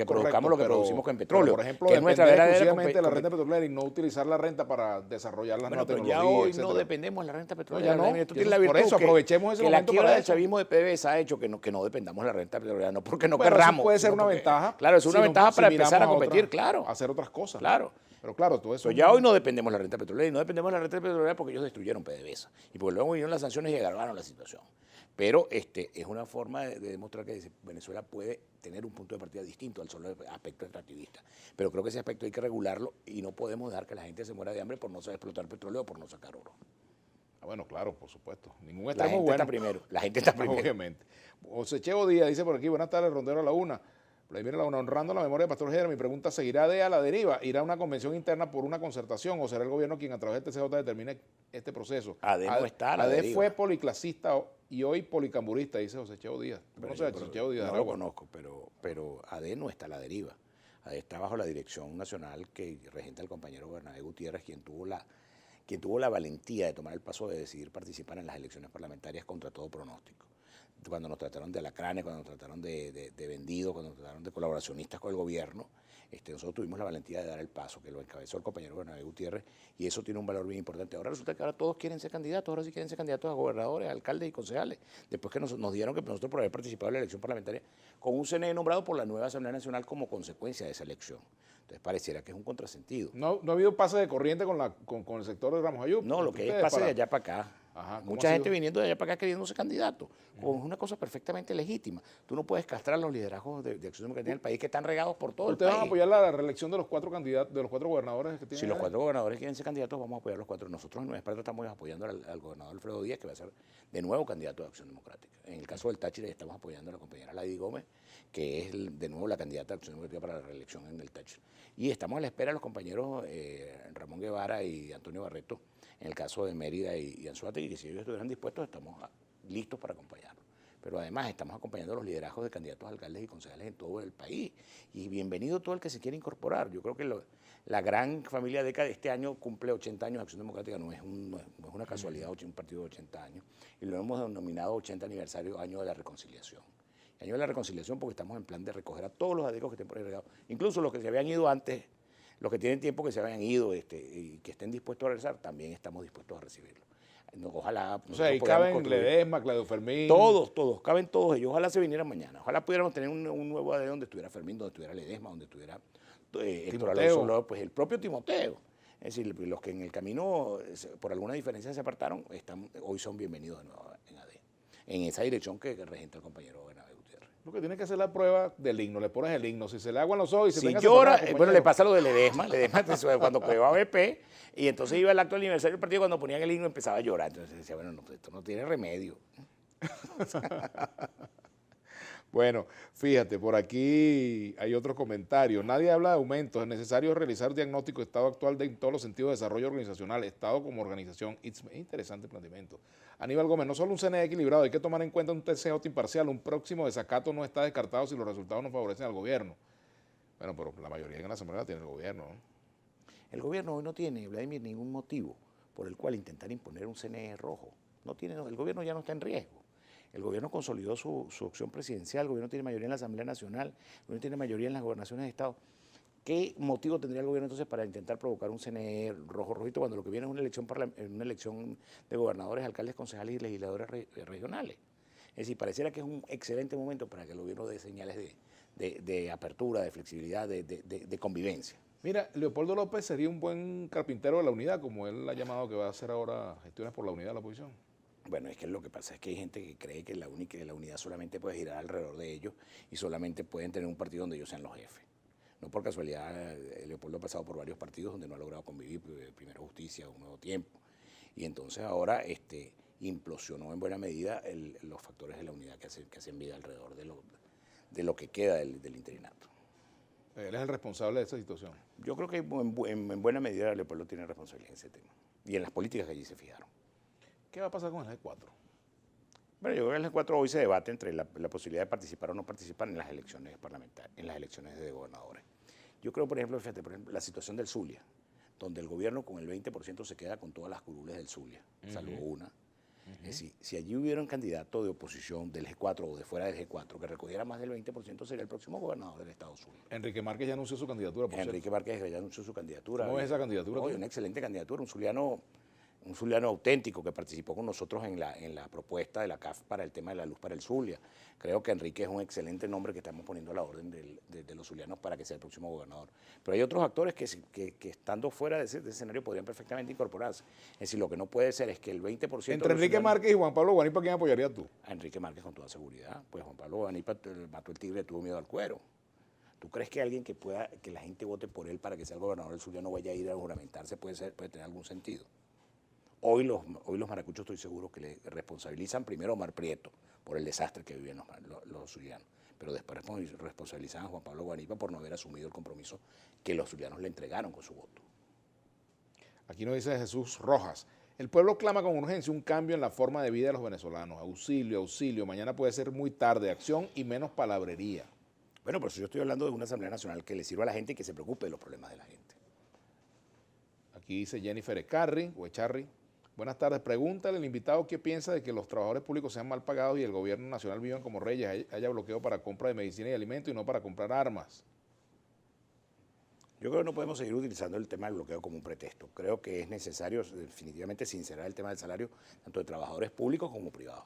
produzcamos lo que producimos con petróleo? Por ejemplo, que es nuestra verdadera exclusivamente de la renta petrolera y no utilizar la renta para desarrollar las nuevas tecnologías, ya hoy etcétera. No dependemos de la renta petrolera. No, ya no. Tú tienes la virtud por eso aprovechemos ese que la momento quiebra para del eso. chavismo de PDVSA ha hecho que no dependamos de la renta petrolera, no porque no Bueno, querramos. eso puede ser sino una porque, ventaja. Claro, es una ventaja para miramos empezar a competir, a hacer otras cosas. Claro. Pero claro, todo eso. Pero ya hoy no dependemos de la renta petrolera y no dependemos de la renta petrolera porque ellos destruyeron PDVSA y porque luego vinieron las sanciones y agravaron la situación. Pero es una forma de demostrar que Venezuela puede tener un punto de partida distinto al solo aspecto extractivista. Pero creo que ese aspecto hay que regularlo y no podemos dejar que la gente se muera de hambre por no saber explotar petróleo o por no sacar oro. Bueno, claro, por supuesto. Ningún La extremo gente bueno. está primero. La gente está primero. Obviamente. José Cheo Díaz dice por aquí, buenas tardes, Rondero a la una. Vladimir Launa, honrando la memoria de Pastor Hedera, mi pregunta, ¿seguirá a la deriva? ¿Irá a una convención interna por una concertación o será el gobierno quien a través del TCJ determine este proceso? AD no está a la AD deriva. fue policlasista y hoy policamburista, dice José Cheo Díaz. No lo conozco, pero AD no está a la deriva. AD está bajo la dirección nacional que regenta el compañero Bernabé Gutiérrez, quien tuvo la valentía de tomar el paso de decidir participar en las elecciones parlamentarias contra todo pronóstico. Cuando nos trataron de alacranes, cuando nos trataron de vendidos, cuando nos trataron de colaboracionistas con el gobierno, nosotros tuvimos la valentía de dar el paso, que lo encabezó el compañero Bernabé Gutiérrez, y eso tiene un valor bien importante. Ahora resulta que ahora todos quieren ser candidatos, ahora sí quieren ser candidatos a gobernadores, alcaldes y concejales, después que nos dieron que nosotros por haber participado en la elección parlamentaria con un CNE nombrado por la nueva Asamblea Nacional como consecuencia de esa elección. Entonces pareciera que es un contrasentido. No ha habido pase de corriente con el sector de Ramos Ayub. No, lo que es pase de allá para acá. Ajá, mucha gente viniendo de allá para acá queriéndose candidato. Es una cosa perfectamente legítima. Tú no puedes castrar los liderazgos de Acción Democrática en el país que están regados por todo el país. ¿Ustedes van a apoyar la reelección de los 4 candidatos, de los 4 gobernadores que tienen? Si los 4 gobernadores quieren ser candidatos, vamos a apoyar a los 4. Nosotros en Nueva Esparta estamos apoyando al gobernador Alfredo Díaz, que va a ser de nuevo candidato de Acción Democrática. En el caso del Táchira estamos apoyando a la compañera Lady Gómez, que es de nuevo la candidata de Acción Democrática para la reelección en el Táchira. Y estamos a la espera de los compañeros Ramón Guevara y Antonio Barreto, en el caso de Mérida y Anzoátegui, que si ellos estuvieran dispuestos, estamos listos para acompañarlos. Pero además estamos acompañando los liderazgos de candidatos a alcaldes y concejales en todo el país. Y bienvenido todo el que se quiera incorporar. Yo creo que la gran familia DECA de este año cumple 80 años de Acción Democrática, no es una casualidad, un partido de 80 años. Y lo hemos denominado 80 aniversario, año de la reconciliación. Año de la reconciliación porque estamos en plan de recoger a todos los adecos que estén por ahí regados, incluso los que se habían ido antes, los que tienen tiempo que se habían ido y que estén dispuestos a regresar, también estamos dispuestos a recibirlo. Ojalá. O sea, ahí caben Ledesma, Claudio Fermín. Todos, caben todos ellos. Ojalá se vinieran mañana. Ojalá pudiéramos tener un nuevo AD donde estuviera Fermín, donde estuviera Ledesma, donde estuviera Héctor Alonso, pues el propio Timoteo. Es decir, los que en el camino, por alguna diferencia se apartaron, hoy son bienvenidos de nuevo en AD. En esa dirección que regenta el compañero Bernabé Gutiérrez. Lo que tiene que hacer la prueba del himno, le pones el himno, si se le aguan los ojos y si llora, bueno, le pasa lo de Ledesma cuando creó ABP, y entonces iba el acto del aniversario del partido, cuando ponían el himno empezaba a llorar, entonces decía, bueno, no, esto no tiene remedio. Bueno, fíjate, por aquí hay otros comentarios. Nadie habla de aumentos. Es necesario realizar un diagnóstico de estado actual en todos los sentidos de desarrollo organizacional, Estado como organización. Es interesante el planteamiento. Aníbal Gómez, no solo un CNE equilibrado, hay que tomar en cuenta un TCJ imparcial. Un próximo desacato no está descartado si los resultados no favorecen al gobierno. Bueno, pero la mayoría en la Asamblea la tiene el gobierno, ¿no? El gobierno hoy no tiene, Vladimir, ningún motivo por el cual intentar imponer un CNE rojo. El gobierno ya no está en riesgo. El gobierno consolidó su opción presidencial, el gobierno tiene mayoría en la Asamblea Nacional, el gobierno tiene mayoría en las gobernaciones de Estado. ¿Qué motivo tendría el gobierno entonces para intentar provocar un CNE rojito cuando lo que viene es una elección de gobernadores, alcaldes, concejales y legisladores regionales? Es decir, pareciera que es un excelente momento para que el gobierno dé señales de apertura, de flexibilidad, de convivencia. Mira, Leopoldo López sería un buen carpintero de la unidad, como él ha llamado que va a hacer ahora gestiones por la unidad de la oposición. Bueno, es que lo que pasa es que hay gente que cree que la unidad solamente puede girar alrededor de ellos y solamente pueden tener un partido donde ellos sean los jefes. No por casualidad, Leopoldo ha pasado por varios partidos donde no ha logrado convivir, Primera Justicia, Un Nuevo Tiempo, y entonces ahora implosionó en buena medida los factores de la unidad que hacen vida alrededor de lo que queda del interinato. Él es el responsable de esa situación. Yo creo que en buena medida Leopoldo tiene responsabilidad en ese tema y en las políticas que allí se fijaron. ¿Qué va a pasar con el G4? Bueno, yo creo que el G4 hoy se debate entre la posibilidad de participar o no participar en las elecciones parlamentarias, en las elecciones de gobernadores. Yo creo, por ejemplo, fíjate, la situación del Zulia, donde el gobierno con el 20% se queda con todas las curules del Zulia, salvo una. Es decir, si allí hubiera un candidato de oposición del G4 o de fuera del G4 que recogiera más del 20%, sería el próximo gobernador del estado Zulia. Enrique Márquez ya anunció su candidatura, por Enrique Márquez ya anunció su candidatura. ¿Cómo es esa candidatura? Oye, una excelente candidatura, un zuliano auténtico que participó con nosotros en la propuesta de la CAF para el tema de la luz para el Zulia. Creo que Enrique es un excelente nombre que estamos poniendo a la orden de los zulianos para que sea el próximo gobernador. Pero hay otros actores que estando fuera de ese escenario podrían perfectamente incorporarse. Es decir, lo que no puede ser es que el 20%... Entre Enrique Márquez y Juan Pablo Guanipa, ¿quién apoyarías tú? A Enrique Márquez con toda seguridad. Pues Juan Pablo Guanipa mató el tigre, tuvo miedo al cuero. ¿Tú crees que alguien que la gente vote por él para que sea el gobernador del Zulia no vaya a ir a juramentarse puede tener algún sentido? Hoy los maracuchos estoy seguro que le responsabilizan primero a Omar Prieto por el desastre que viven los zulianos, pero después responsabilizan a Juan Pablo Guanipa por no haber asumido el compromiso que los zulianos le entregaron con su voto. Aquí nos dice Jesús Rojas. El pueblo clama con urgencia un cambio en la forma de vida de los venezolanos. Auxilio, auxilio. Mañana puede ser muy tarde. Acción y menos palabrería. Bueno, por eso yo estoy hablando de una Asamblea Nacional que le sirva a la gente y que se preocupe de los problemas de la gente. Aquí dice Jennifer Echarri. Buenas tardes. Pregúntale al invitado qué piensa de que los trabajadores públicos sean mal pagados y el gobierno nacional vivan como reyes, haya bloqueo para compra de medicina y alimentos y no para comprar armas. Yo creo que no podemos seguir utilizando el tema del bloqueo como un pretexto. Creo que es necesario definitivamente sincerar el tema del salario tanto de trabajadores públicos como privados.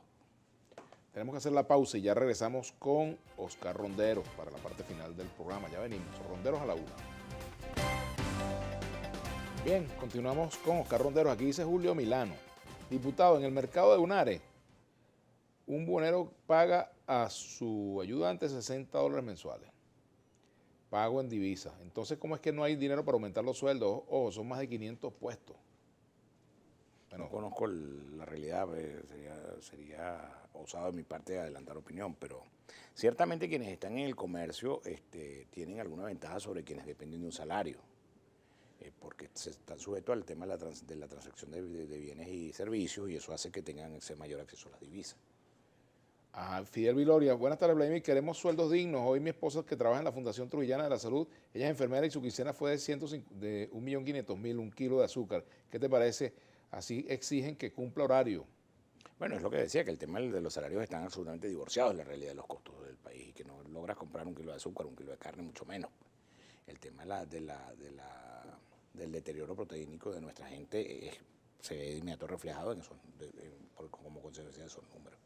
Tenemos que hacer la pausa y ya regresamos con Oscar Ronderos para la parte final del programa. Ya venimos, Ronderos a la 1. Bien, continuamos con Oscar Ronderos. Aquí dice Julio Milano. Diputado, en el mercado de Unare, un buhonero paga a su ayudante $60 mensuales. Pago en divisas. Entonces, ¿cómo es que no hay dinero para aumentar los sueldos? Ojo, son más de 500 puestos. Bueno, no conozco la realidad, sería osado de mi parte adelantar opinión, pero ciertamente quienes están en el comercio tienen alguna ventaja sobre quienes dependen de un salario. Porque se están sujetos al tema de la transacción de bienes y servicios y eso hace que tengan ese mayor acceso a las divisas. Fidel Viloria, buenas tardes, Vladimir. Queremos sueldos dignos. Hoy mi esposa, que trabaja en la Fundación Trujillana de la Salud, ella es enfermera y su quincena fue de 1.500.000, un kilo de azúcar. ¿Qué te parece? Así exigen que cumpla horario. Bueno, es lo que decía, que el tema de los salarios están absolutamente divorciados de la realidad de los costos del país y que no logras comprar un kilo de azúcar, un kilo de carne, mucho menos. El tema del deterioro proteínico de nuestra gente se ve de inmediato reflejado como consecuencia de esos números.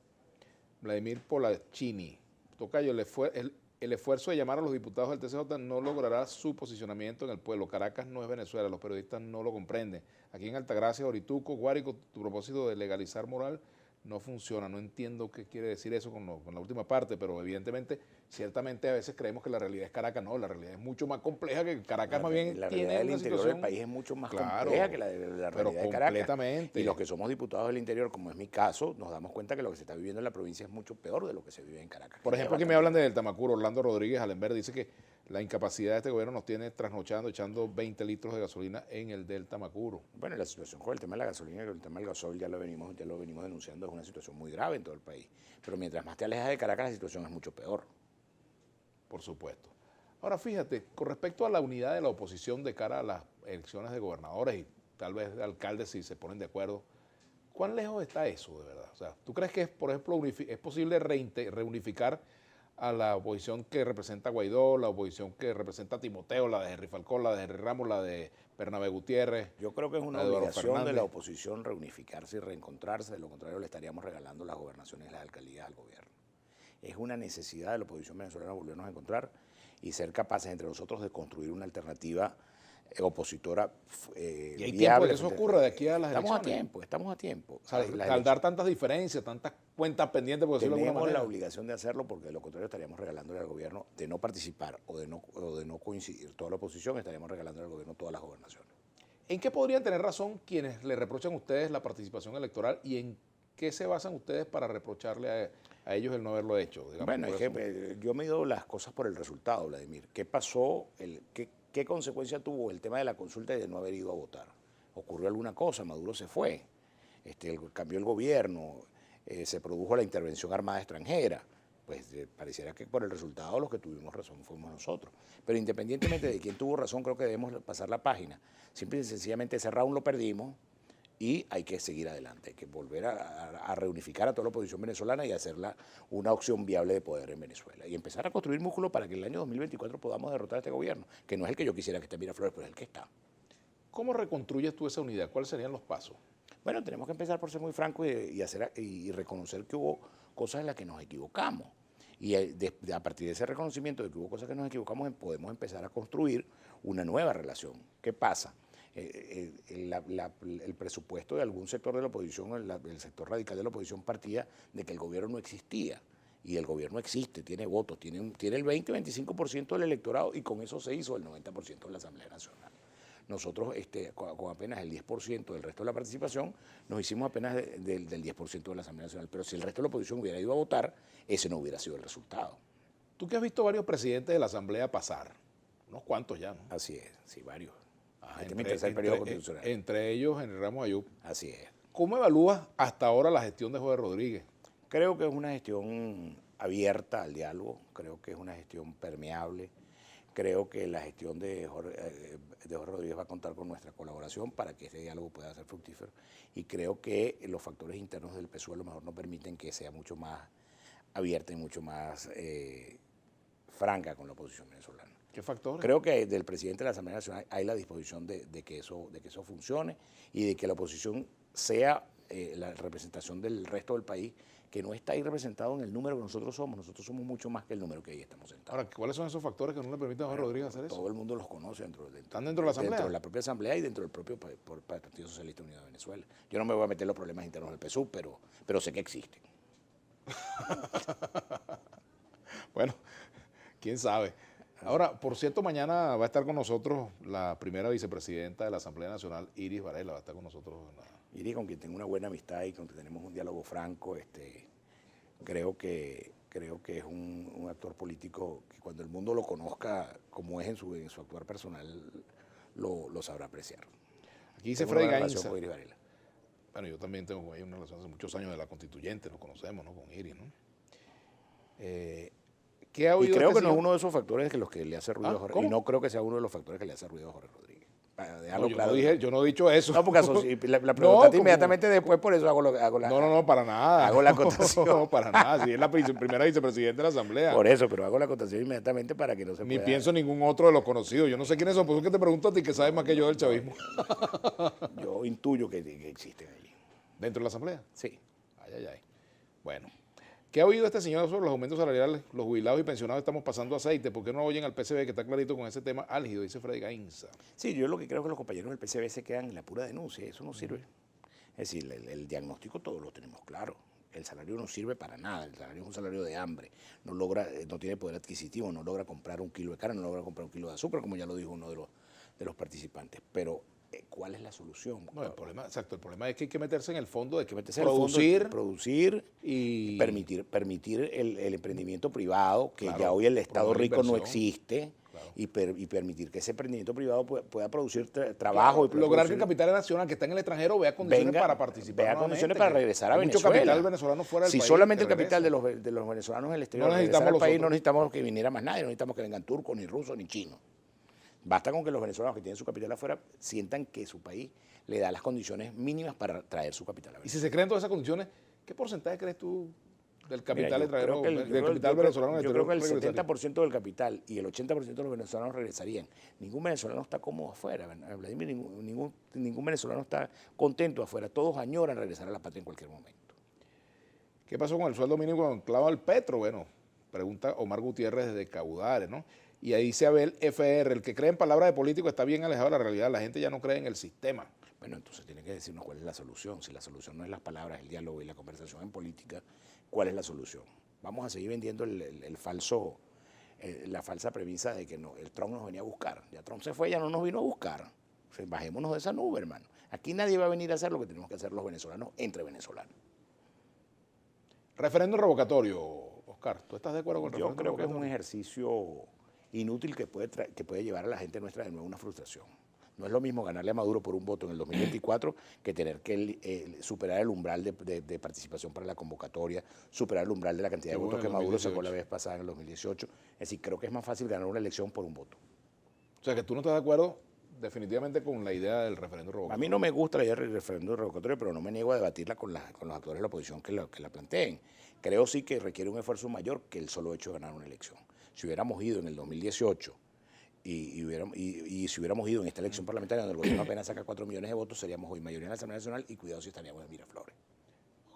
Vladimir Polachini, tocayo, el esfuerzo de llamar a los diputados del TCJ no logrará su posicionamiento en el pueblo. Caracas no es Venezuela, los periodistas no lo comprenden. Aquí en Altagracia, Orituco, Guárico, tu propósito de legalizar moral no funciona. No entiendo qué quiere decir eso con la última parte, pero evidentemente, ciertamente a veces creemos que la realidad es Caracas. No, la realidad es mucho más compleja, que Caracas más bien la tiene realidad del una interior situación, del país es mucho más claro, compleja que la realidad de Caracas. Completamente. Y los que somos diputados del interior, como es mi caso, nos damos cuenta que lo que se está viviendo en la provincia es mucho peor de lo que se vive en Caracas. Por ejemplo, aquí me hablan del Tamacuro, Orlando Rodríguez Alember dice que la incapacidad de este gobierno nos tiene trasnochando, echando 20 litros de gasolina en el Delta Macuro. Bueno, la situación con el tema de la gasolina y el tema del gasoil ya lo venimos denunciando, es una situación muy grave en todo el país. Pero mientras más te alejas de Caracas, la situación es mucho peor. Por supuesto. Ahora fíjate, con respecto a la unidad de la oposición de cara a las elecciones de gobernadores y tal vez de alcaldes si se ponen de acuerdo, ¿cuán lejos está eso de verdad? O sea, ¿tú crees que, por ejemplo, es posible reunificar a la oposición que representa a Guaidó, la oposición que representa a Timoteo, la de Henry Falcón, la de Henry Ramos, la de Bernabé Gutiérrez? Yo creo que es una obligación de la oposición reunificarse y reencontrarse, de lo contrario le estaríamos regalando las gobernaciones y las alcaldías al gobierno. Es una necesidad de la oposición venezolana volvernos a encontrar y ser capaces entre nosotros de construir una alternativa opositora ¿Y hay tiempo de que eso ocurra de aquí a las elecciones? Estamos a tiempo. O sea, al dar tantas diferencias, tantas cuentas pendientes, por decirlo de alguna manera. Tenemos la obligación de hacerlo porque de lo contrario estaríamos regalándole al gobierno de no participar o de no coincidir toda la oposición, estaríamos regalándole al gobierno todas las gobernaciones. ¿En qué podrían tener razón quienes le reprochan a ustedes la participación electoral y en qué se basan ustedes para reprocharle a ellos el no haberlo hecho? Digamos, bueno, es que yo mido las cosas por el resultado, Vladimir. ¿Qué pasó? ¿Qué consecuencia tuvo el tema de la consulta y de no haber ido a votar? ¿Ocurrió alguna cosa? Maduro se fue, cambió el gobierno, se produjo la intervención armada extranjera. pues pareciera que por el resultado los que tuvimos razón fuimos nosotros. Pero independientemente de quién tuvo razón, creo que debemos pasar la página. Simple y sencillamente ese round lo perdimos y hay que seguir adelante, hay que volver a reunificar a toda la oposición venezolana y hacerla una opción viable de poder en Venezuela. Y empezar a construir músculo para que en el año 2024 podamos derrotar a este gobierno, que no es el que yo quisiera que esté Miraflores, pero es el que está. ¿Cómo reconstruyes tú esa unidad? ¿Cuáles serían los pasos? Bueno, tenemos que empezar por ser muy francos y reconocer que hubo cosas en las que nos equivocamos. Y a partir de ese reconocimiento de que hubo cosas que nos equivocamos, podemos empezar a construir una nueva relación. ¿Qué pasa? El presupuesto de algún sector de la oposición, el sector radical de la oposición, partía de que el gobierno no existía. Y el gobierno existe, tiene votos, tiene el 20-25% del electorado y con eso se hizo el 90% de la Asamblea Nacional. Nosotros, con apenas el 10% del resto de la participación, nos hicimos apenas del 10% de la Asamblea Nacional. Pero si el resto de la oposición hubiera ido a votar, ese no hubiera sido el resultado. Tú que has visto varios presidentes de la Asamblea pasar, unos cuantos ya, ¿no? Así es, sí, varios. Entre ellos, Henry Ramos Ayub. Así es. ¿Cómo evalúas hasta ahora la gestión de Jorge Rodríguez? Creo que es una gestión abierta al diálogo, creo que es una gestión permeable. Creo que la gestión de Jorge Rodríguez va a contar con nuestra colaboración para que este diálogo pueda ser fructífero. Y creo que los factores internos del PSUV a lo mejor no permiten que sea mucho más abierta y mucho más franca con la oposición venezolana. ¿Qué factores? Creo que del presidente de la Asamblea Nacional hay la disposición de que eso funcione y de que la oposición sea la representación del resto del país, que no está ahí representado en el número que nosotros somos. Nosotros somos mucho más que el número que ahí estamos sentados. Ahora, ¿cuáles son esos factores que no le permiten a Jorge Rodríguez hacer eso? Todo el mundo los conoce ¿Están dentro de la Asamblea? Dentro de la propia Asamblea y dentro del propio Partido Socialista Unido de Venezuela. Yo no me voy a meter en los problemas internos del PSUV, pero sé que existen. Bueno, quién sabe. Ahora, por cierto, mañana va a estar con nosotros la primera vicepresidenta de la Asamblea Nacional, Iris Varela, va a estar con nosotros. Iris, con quien tengo una buena amistad y con quien tenemos un diálogo franco, creo que es un actor político que cuando el mundo lo conozca como es en su actuar personal, lo sabrá apreciar. Aquí dice Freddy Gainza. Bueno, yo también tengo con ella una relación hace muchos años de la Constituyente, nos conocemos, ¿no? Con Iris, ¿no? ¿Qué ha oído y creo este que no es uno de esos factores que los que le hace ruido a Jorge. ¿Cómo? Y no creo que sea uno de los factores que le hace ruido a Jorge Rodríguez. No, yo no he dicho eso. No, porque la preguntaste inmediatamente después, por eso hago la... No, para nada. Hago la acotación. No, para nada. Si es la primera vicepresidenta de la Asamblea. Por eso, pero hago la acotación inmediatamente para que no se Ni pueda... pienso en ningún otro de los conocidos. Yo no sé quiénes son, por eso que te pregunto a ti, que sabes más que yo del chavismo. Yo intuyo que existen allí. ¿Dentro de la Asamblea? Sí. Ay. Bueno. ¿Qué ha oído este señor sobre los aumentos salariales? Los jubilados y pensionados estamos pasando aceite. ¿Por qué no oyen al PCB que está clarito con ese tema álgido? Dice Freddy Gainza. Sí, yo lo que creo es que los compañeros del PCB se quedan en la pura denuncia. Eso no sirve. Es decir, el diagnóstico todos lo tenemos claro. El salario no sirve para nada. El salario es un salario de hambre. No tiene poder adquisitivo, no logra comprar un kilo de carne, no logra comprar un kilo de azúcar, como ya lo dijo uno de los participantes. Pero ¿cuál es la solución? No, el problema es que hay que meterse en el fondo de producir y permitir el emprendimiento privado, que claro, ya hoy el Estado rico no inversión. Existe, Claro. y permitir que ese emprendimiento privado pueda producir trabajo. Claro, lograr que el capital nacional que está en el extranjero vea condiciones para participar. Vea condiciones para regresar a Venezuela. Mucho capital venezolano fuera del país. Si solamente el capital de los venezolanos en el exterior no regresara al país, otros. no necesitamos que viniera más nadie, no necesitamos que vengan turcos, ni rusos, ni chinos. Basta con que los venezolanos que tienen su capital afuera sientan que su país le da las condiciones mínimas para traer su capital a Venezuela. Y si se crean todas esas condiciones, ¿qué porcentaje crees tú del capital extranjero, del capital venezolano? Yo creo que el 70% del capital y el 80% de los venezolanos regresarían. Ningún venezolano está cómodo afuera, Vladimir, ningún venezolano está contento afuera. Todos añoran regresar a la patria en cualquier momento. ¿Qué pasó con el sueldo mínimo anclado al petro? Bueno, pregunta Omar Gutiérrez desde Caudares, ¿no? Y ahí dice Abel FR, el que cree en palabras de político está bien alejado de la realidad, la gente ya no cree en el sistema. Bueno, entonces tiene que decirnos cuál es la solución. Si la solución no es las palabras, el diálogo y la conversación en política, ¿cuál es la solución? Vamos a seguir vendiendo la falsa premisa de que el Trump nos venía a buscar. Ya Trump se fue, ya no nos vino a buscar. O sea, bajémonos de esa nube, hermano. Aquí nadie va a venir a hacer lo que tenemos que hacer los venezolanos entre venezolanos. Referéndum revocatorio, Oscar, ¿tú estás de acuerdo con el referéndum revocatorio? Yo creo que es un revocatorio? ejercicio inútil que puede llevar a la gente nuestra de nuevo a una frustración. No es lo mismo ganarle a Maduro por un voto en el 2024 que tener que superar el umbral de participación para la convocatoria, superar el umbral de la cantidad de votos que Maduro sacó la vez pasada en el 2018. Es decir, creo que es más fácil ganar una elección por un voto. O sea, que tú no estás de acuerdo definitivamente con la idea del referéndum revocatorio. A mí no me gusta la idea del referéndum revocatorio, pero no me niego a debatirla con los actores de la oposición que la planteen. Creo sí que requiere un esfuerzo mayor que el solo hecho de ganar una elección. Si hubiéramos ido en el 2018 y si hubiéramos ido en esta elección parlamentaria donde el gobierno apenas saca 4 millones de votos, seríamos hoy mayoría en la Asamblea Nacional y cuidado si estaríamos en Miraflores.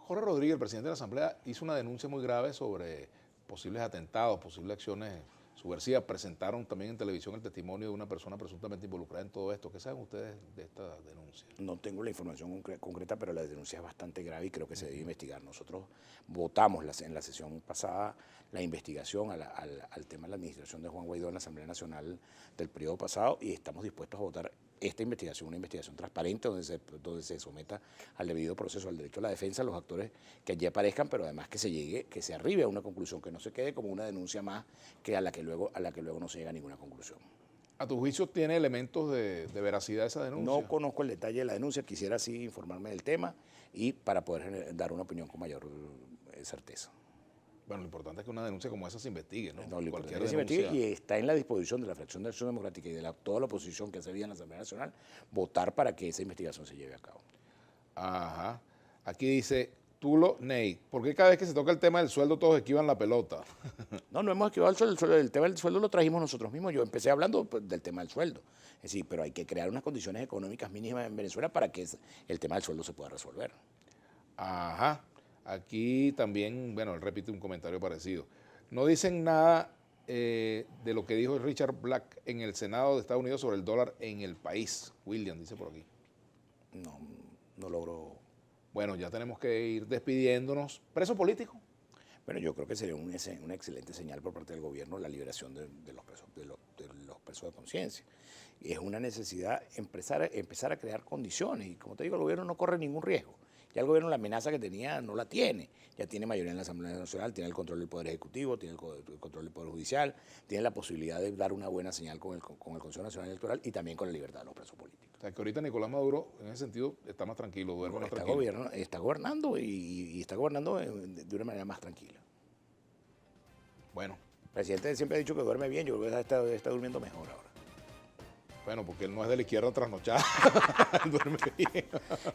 Jorge Rodríguez, el presidente de la Asamblea, hizo una denuncia muy grave sobre posibles atentados, posibles acciones subversivas. Presentaron también en televisión el testimonio de una persona presuntamente involucrada en todo esto. ¿Qué saben ustedes de esta denuncia? No tengo la información concreta, pero la denuncia es bastante grave y creo que se debe investigar. Nosotros votamos en la sesión pasada la investigación al tema de la administración de Juan Guaidó en la Asamblea Nacional del periodo pasado y estamos dispuestos a votar esta investigación, una investigación transparente donde se someta al debido proceso, al derecho a la defensa, a los actores que allí aparezcan, pero además que se arribe a una conclusión, que no se quede como una denuncia más que a la que luego no se llega a ninguna conclusión. ¿A tu juicio tiene elementos de veracidad esa denuncia? No conozco el detalle de la denuncia, quisiera sí informarme del tema y para poder dar una opinión con mayor certeza. Bueno, lo importante es que una denuncia como esa se investigue, ¿no? No, lo importante es que se investigue y está en la disposición de la Fracción de Acción Democrática y de toda la oposición que hace vida en la Asamblea Nacional votar para que esa investigación se lleve a cabo. Ajá. Aquí dice Tulo Ney, ¿por qué cada vez que se toca el tema del sueldo todos esquivan la pelota? No hemos esquivado el sueldo. El tema del sueldo lo trajimos nosotros mismos. Yo empecé hablando del tema del sueldo. Es decir, pero hay que crear unas condiciones económicas mínimas en Venezuela para que el tema del sueldo se pueda resolver. Ajá. Aquí también, bueno, él repite un comentario parecido. No dicen nada de lo que dijo Richard Black en el Senado de Estados Unidos sobre el dólar en el país. William dice por aquí. No logro. Bueno, ya tenemos que ir despidiéndonos. ¿Preso político? Bueno, yo creo que sería una excelente señal por parte del gobierno la liberación de los presos de conciencia. Y es una necesidad empezar a crear condiciones. Y como te digo, el gobierno no corre ningún riesgo. Ya el gobierno la amenaza que tenía no la tiene. Ya tiene mayoría en la Asamblea Nacional, tiene el control del Poder Ejecutivo, tiene el control del Poder Judicial, tiene la posibilidad de dar una buena señal con el Consejo Nacional Electoral y también con la libertad de los presos políticos. O sea, que ahorita Nicolás Maduro, en ese sentido, está más tranquilo, duerme más tranquilo. Está gobernando y está gobernando de una manera más tranquila. Bueno. El presidente siempre ha dicho que duerme bien, yo creo que está durmiendo mejor ahora. Bueno, porque él no es de la izquierda trasnochada, él duerme bien.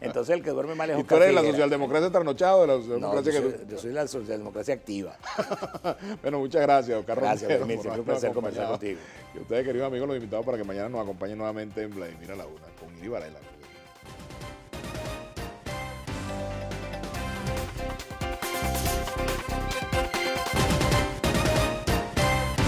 Entonces el que duerme mal es Oscar. ¿Y tú eres de la socialdemocracia trasnochada o de la socialdemocracia yo soy de la socialdemocracia activa. Bueno, muchas gracias, Oscar. Gracias, Vladimir, siempre un placer conversar contigo. Y ustedes, queridos amigos, los invitamos para que mañana nos acompañen nuevamente en Vladimir a la Una, con Iri Varela.